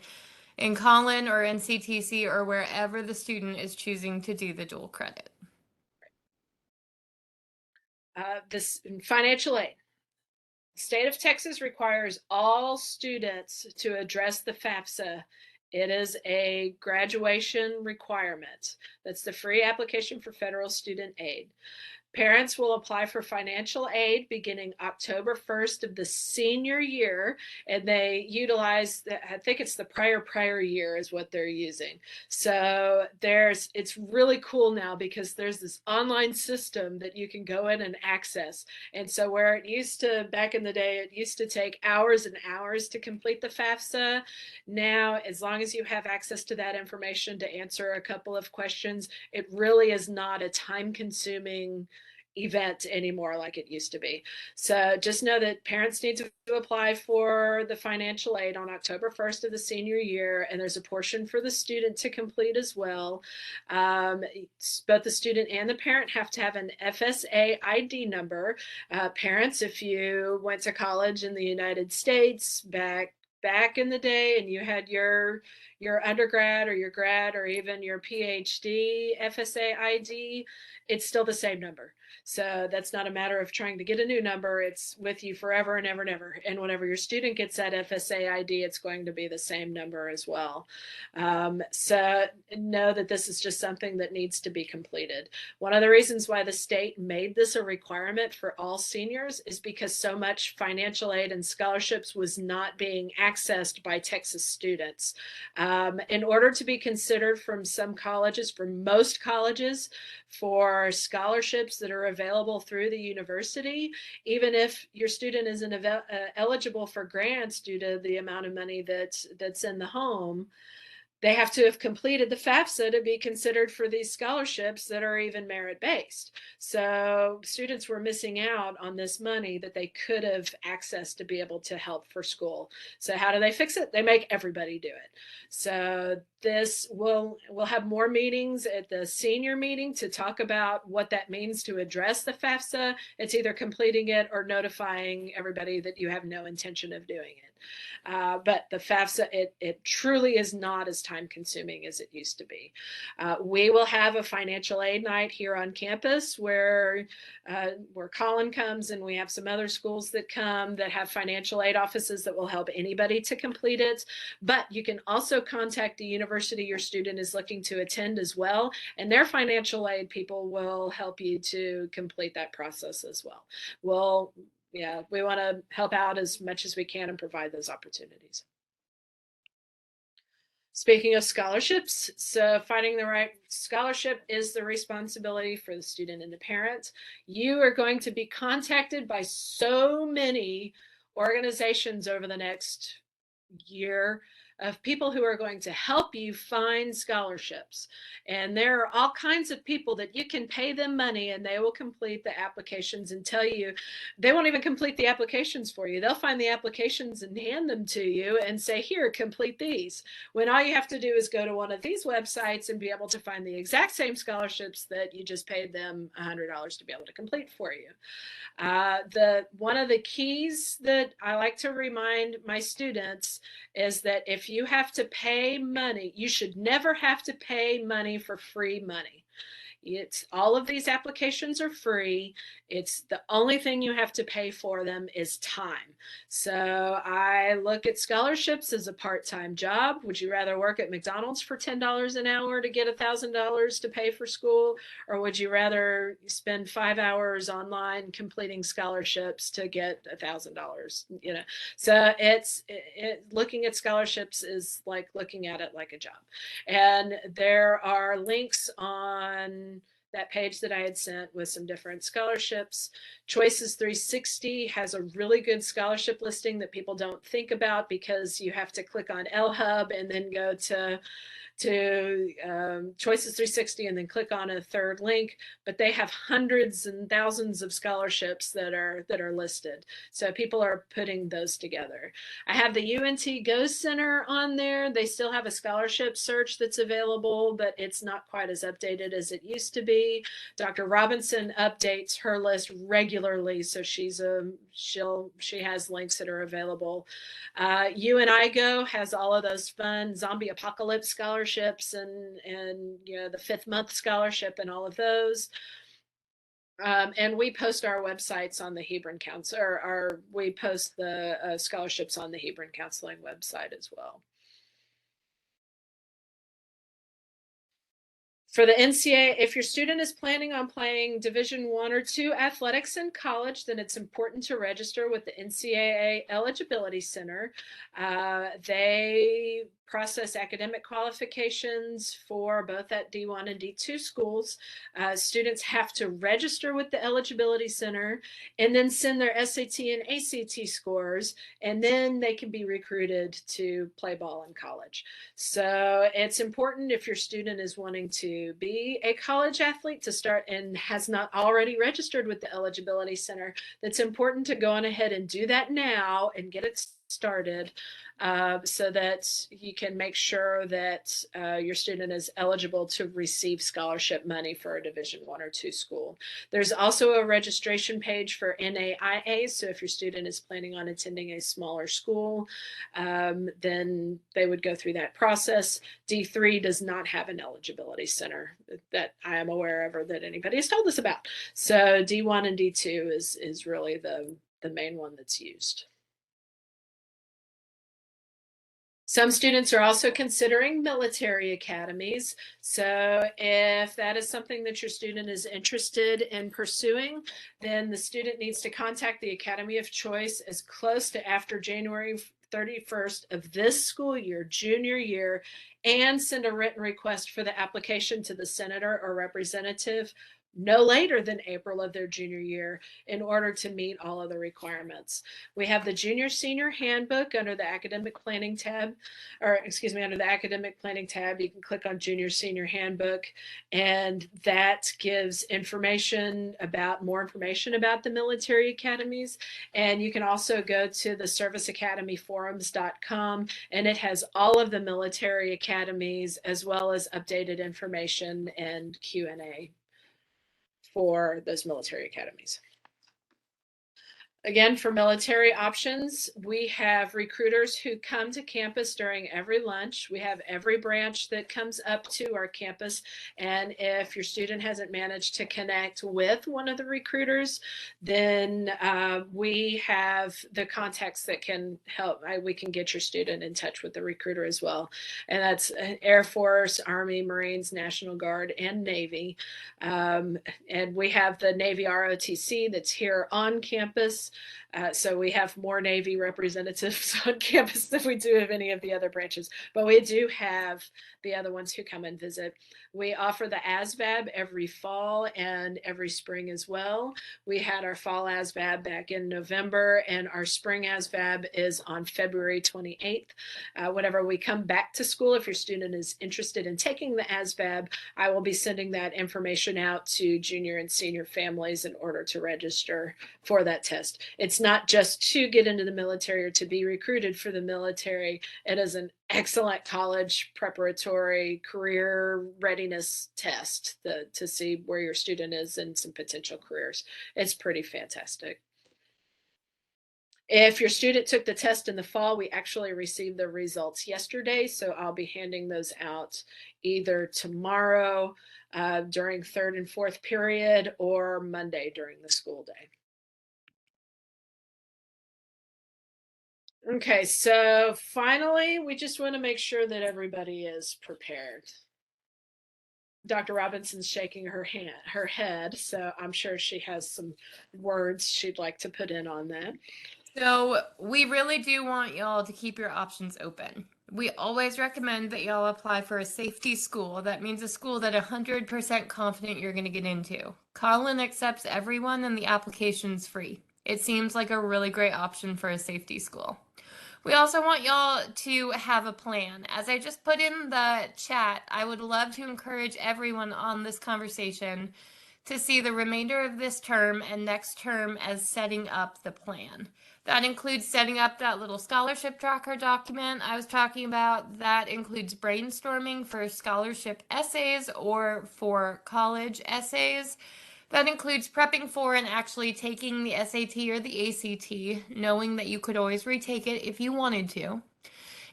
[SPEAKER 2] in Collin or NCTC or wherever the student is choosing to do the dual credit.
[SPEAKER 1] This financial aid. The state of Texas requires all students to address the FAFSA. It is a graduation requirement. That's the free application for federal student aid. Parents will apply for financial aid beginning October 1st of the senior year, and they utilize, I think it's the prior year is what they're using. So it's really cool now because there's this online system that you can go in and access. And so where it used to, back in the day, it used to take hours and hours to complete the FAFSA. Now, as long as you have access to that information to answer a couple of questions, it really is not a time-consuming event anymore like it used to be. So just know that parents need to apply for the financial aid on October 1st of the senior year, and there's a portion for the student to complete as well. Both the student and the parent have to have an FSA ID number. Parents, if you went to college in the United States back in the day and you had your undergrad or your grad or even your PhD FSA ID, it's still the same number. So that's not a matter of trying to get a new number. It's with you forever and ever and ever. And whenever your student gets that FSA ID, it's going to be the same number as well. So know that this is just something that needs to be completed. One of the reasons why the state made this a requirement for all seniors is because so much financial aid and scholarships was not being accessed by Texas students. In order to be considered from some colleges, for most colleges, for scholarships that are available through the university, even if your student isn't eligible for grants due to the amount of money that's in the home, they have to have completed the FAFSA to be considered for these scholarships that are even merit-based. So students were missing out on this money that they could have accessed to be able to help for school. So how do they fix it? They make everybody do it. So this we'll have more meetings at the senior meeting to talk about what that means to address the FAFSA. It's either completing it or notifying everybody that you have no intention of doing it. But the FAFSA, it truly is not as time consuming as it used to be. We will have a financial aid night here on campus where Colin comes, and we have some other schools that come that have financial aid offices that will help anybody to complete it. But you can also contact the university your student is looking to attend as well, and their financial aid people will help you to complete that process as well. We want to help out as much as we can and provide those opportunities. Speaking of scholarships, so finding the right scholarship is the responsibility for the student and the parent. You are going to be contacted by so many organizations over the next year of people who are going to help you find scholarships. And there are all kinds of people that you can pay them money and they will complete the applications and tell you, they won't even complete the applications for you. They'll find the applications and hand them to you and say, here, complete these. When all you have to do is go to one of these websites and be able to find the exact same scholarships that you just paid them $100 to be able to complete for you. One of the keys that I like to remind my students is that if you have to pay money, you should never have to pay money for free money. It's all of these applications are free. It's the only thing you have to pay for them is time. So I look at scholarships as a part-time job. Would you rather work at McDonald's for $10 an hour to get $1,000 to pay for school? Or would you rather spend 5 hours online completing scholarships to get $1,000? You know, so looking at scholarships is like looking at it like a job. And there are links on that page that I had sent with some different scholarships. Choices 360 has a really good scholarship listing that people don't think about because you have to click on LHub and then go to Choices 360 and then click on a third link, but they have hundreds and thousands of scholarships that are listed. So people are putting those together. I have the UNT Go Center on there. They still have a scholarship search that's available, but it's not quite as updated as it used to be. Dr. Robinson updates her list regularly, so she has links that are available. UNI Go has all of those fun zombie apocalypse scholarships and the 5th month scholarship and all of those. And we post our websites on the Hebron Council, or we post the scholarships on the Hebron Counseling website as well. For the NCAA, if your student is planning on playing Division I or II athletics in college, then it's important to register with the NCAA Eligibility Center. They process academic qualifications for both at D1 and D2 schools. Students have to register with the Eligibility Center and then send their SAT and ACT scores, and then they can be recruited to play ball in college. So it's important if your student is wanting to be a college athlete to start and has not already registered with the Eligibility Center, that's important to go on ahead and do that now and get it started so that you can make sure that your student is eligible to receive scholarship money for a Division I or II school. There's also a registration page for NAIA, so if your student is planning on attending a smaller school, then they would go through that process. D3 does not have an eligibility center that I am aware of or that anybody has told us about. So D1 and D2 is really the main one that's used. Some students are also considering military academies. So if that is something that your student is interested in pursuing, then the student needs to contact the Academy of Choice as close to after January 31st of this school year, junior year, and send a written request for the application to the senator or representative no later than April of their junior year in order to meet all of the requirements. We have the junior senior handbook under the academic planning tab, under the academic planning tab, you can click on junior senior handbook, and that gives more information about the military academies. And you can also go to the serviceacademyforums.com, and it has all of the military academies as well as updated information and Q&A for those military academies. Again, for military options, we have recruiters who come to campus during every lunch. We have every branch that comes up to our campus. And if your student hasn't managed to connect with one of the recruiters, then we have the contacts that can help. We can get your student in touch with the recruiter as well. And that's Air Force, Army, Marines, National Guard, and Navy. And we have the Navy ROTC that's here on campus. So we have more Navy representatives on campus than we do of any of the other branches, but we do have the other ones who come and visit. We offer the ASVAB every fall and every spring as well. We had our fall ASVAB back in November, and our spring ASVAB is on February 28th. Whenever we come back to school, if your student is interested in taking the ASVAB, I will be sending that information out to junior and senior families in order to register for that test. It's not just to get into the military or to be recruited for the military. It is an excellent college preparatory career readiness test to see where your student is in some potential careers. It's pretty fantastic. If your student took the test in the fall, we actually received the results yesterday, so I'll be handing those out either tomorrow during third and fourth period or Monday during the school day. Okay, so finally, we just want to make sure that everybody is prepared. Dr. Robinson's shaking her head, so I'm sure she has some words she'd like to put in on that.
[SPEAKER 2] So we really do want y'all to keep your options open. We always recommend that y'all apply for a safety school. That means a school that 100% confident you're going to get into. Collin accepts everyone and the application's free. It seems like a really great option for a safety school. We also want y'all to have a plan. As I just put in the chat, I would love to encourage everyone on this conversation to see the remainder of this term and next term as setting up the plan. That includes setting up that little scholarship tracker document I was talking about. That includes brainstorming for scholarship essays or for college essays. That includes prepping for and actually taking the SAT or the ACT, knowing that you could always retake it if you wanted to,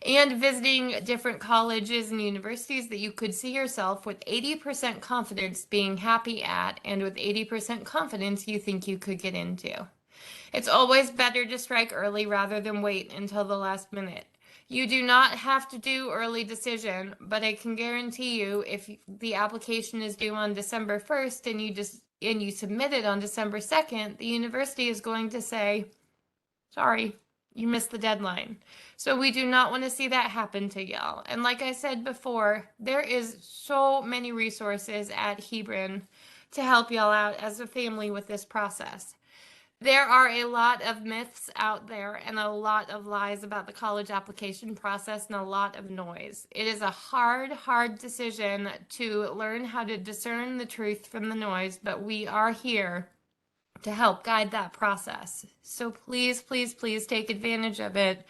[SPEAKER 2] and visiting different colleges and universities that you could see yourself with 80% confidence being happy at, and with 80% confidence you think you could get into. It's always better to strike early rather than wait until the last minute. You do not have to do early decision, but I can guarantee you if the application is due on December 1st and you submit it on December 2nd, the university is going to say, sorry, you missed the deadline. So we do not want to see that happen to y'all. And like I said before, there is so many resources at Hebron to help y'all out as a family with this process. There are a lot of myths out there and a lot of lies about the college application process and a lot of noise. It is a hard decision to learn how to discern the truth from the noise, but we are here to help guide that process. So please take advantage of it,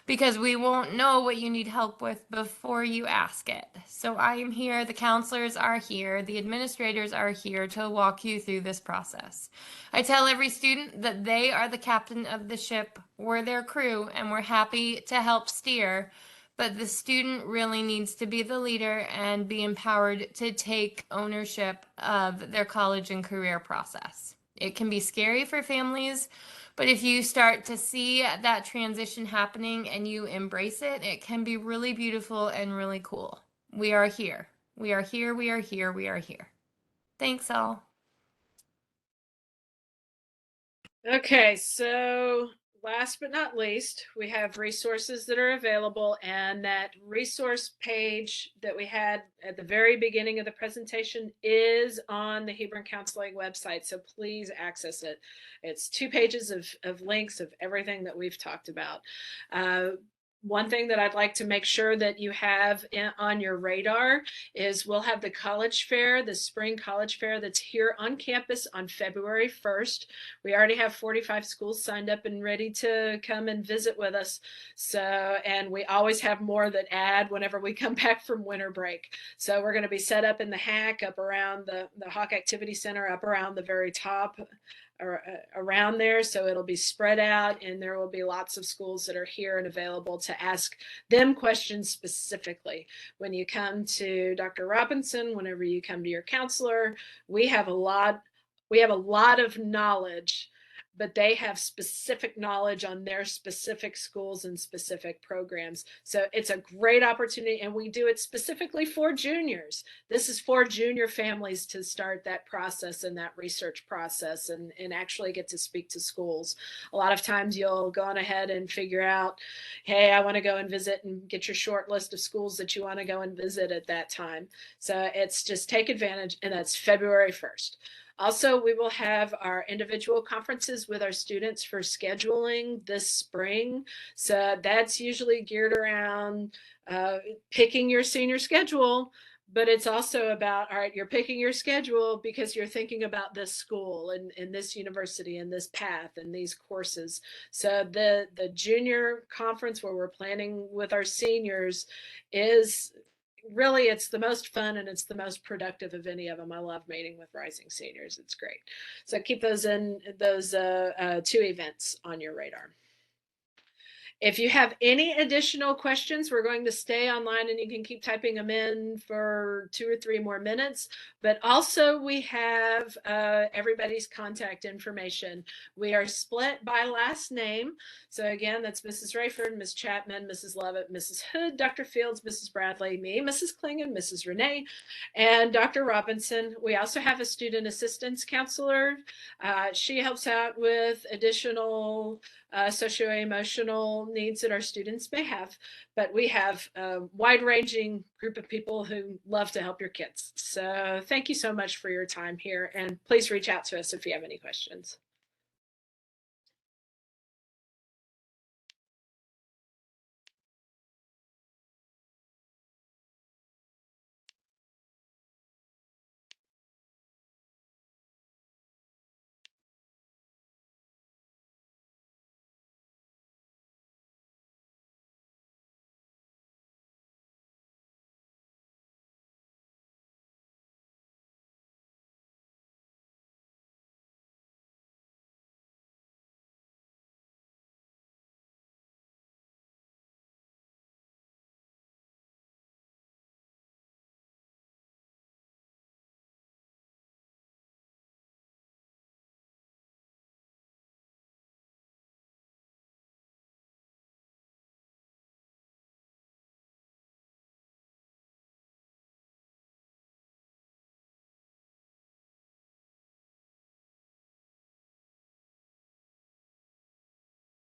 [SPEAKER 2] because we won't know what you need help with before you ask it. So I am here, the counselors are here, the administrators are here to walk you through this process. I tell every student that they are the captain of the ship, we're their crew, and we're happy to help steer, but the student really needs to be the leader and be empowered to take ownership of their college and career process. It can be scary for families, but if you start to see that transition happening and you embrace it, it can be really beautiful and really cool. We are here. We are here. We are here. We are here. Thanks all.
[SPEAKER 1] Okay, so last but not least, we have resources that are available, and that resource page that we had at the very beginning of the presentation is on the Hebron Counseling website, so please access it. It's 2 pages of links of everything that we've talked about. One thing that I'd like to make sure that you have on your radar is we'll have the college fair, the spring college fair that's here on campus on February 1st. We already have 45 schools signed up and ready to come and visit with us. So, and we always have more that add whenever we come back from winter break. So we're going to be set up in the HAC up around the Hawk Activity Center, up around the very top around there. So it'll be spread out, and there will be lots of schools that are here and available to ask them questions specifically. When you come to Dr. Robinson, whenever you come to your counselor, we have a lot of knowledge, but they have specific knowledge on their specific schools and specific programs. So it's a great opportunity, and we do it specifically for juniors. This is for junior families to start that process and that research process, and actually get to speak to schools. A lot of times you'll go on ahead and figure out, hey, I want to go and visit, and get your short list of schools that you want to go and visit at that time. So it's just take advantage, and that's February 1st. Also, we will have our individual conferences with our students for scheduling this spring. So that's usually geared around picking your senior schedule, but it's also about, all right, you're picking your schedule because you're thinking about this school and this university and this path and these courses. So the junior conference where we're planning with our seniors is really, it's the most fun and it's the most productive of any of them. I love meeting with rising seniors. It's great. So keep those two events on your radar. If you have any additional questions, we're going to stay online, and you can keep typing them in for 2 or 3 more minutes. But also we have everybody's contact information. We are split by last name. So again, that's Mrs. Rayford, Ms. Chapman, Mrs. Lovett, Mrs. Hood, Dr. Fields, Mrs. Bradley, me, Mrs. Klingon, Mrs. Renee, and Dr. Robinson. We also have a student assistance counselor. She helps out with additional socio-emotional needs that our students may have, but we have a wide-ranging group of people who love to help your kids. So thank you so much for your time here, and please reach out to us if you have any questions.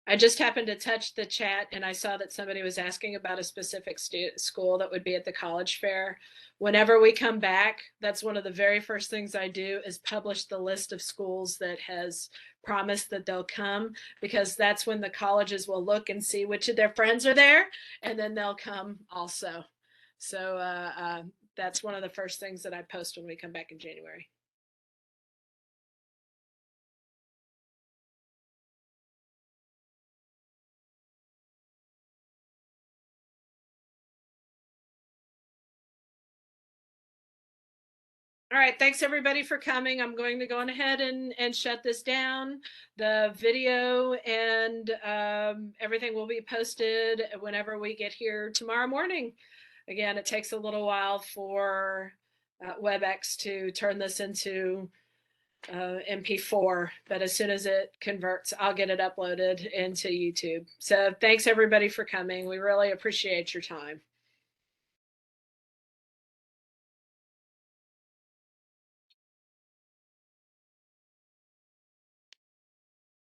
[SPEAKER 1] I just happened to touch the chat, and I saw that somebody was asking about a specific school that would be at the college fair. Whenever we come back, that's one of the very first things I do is publish the list of schools that has promised that they'll come, because that's when the colleges will look and see which of their friends are there, and then they'll come also. So that's one of the first things that I post when we come back in January. All right, thanks everybody for coming. I'm going to go on ahead and shut this down. The video and everything will be posted whenever we get here tomorrow morning. Again, it takes a little while for WebEx to turn this into MP4, but as soon as it converts, I'll get it uploaded into YouTube. So thanks everybody for coming. We really appreciate your time.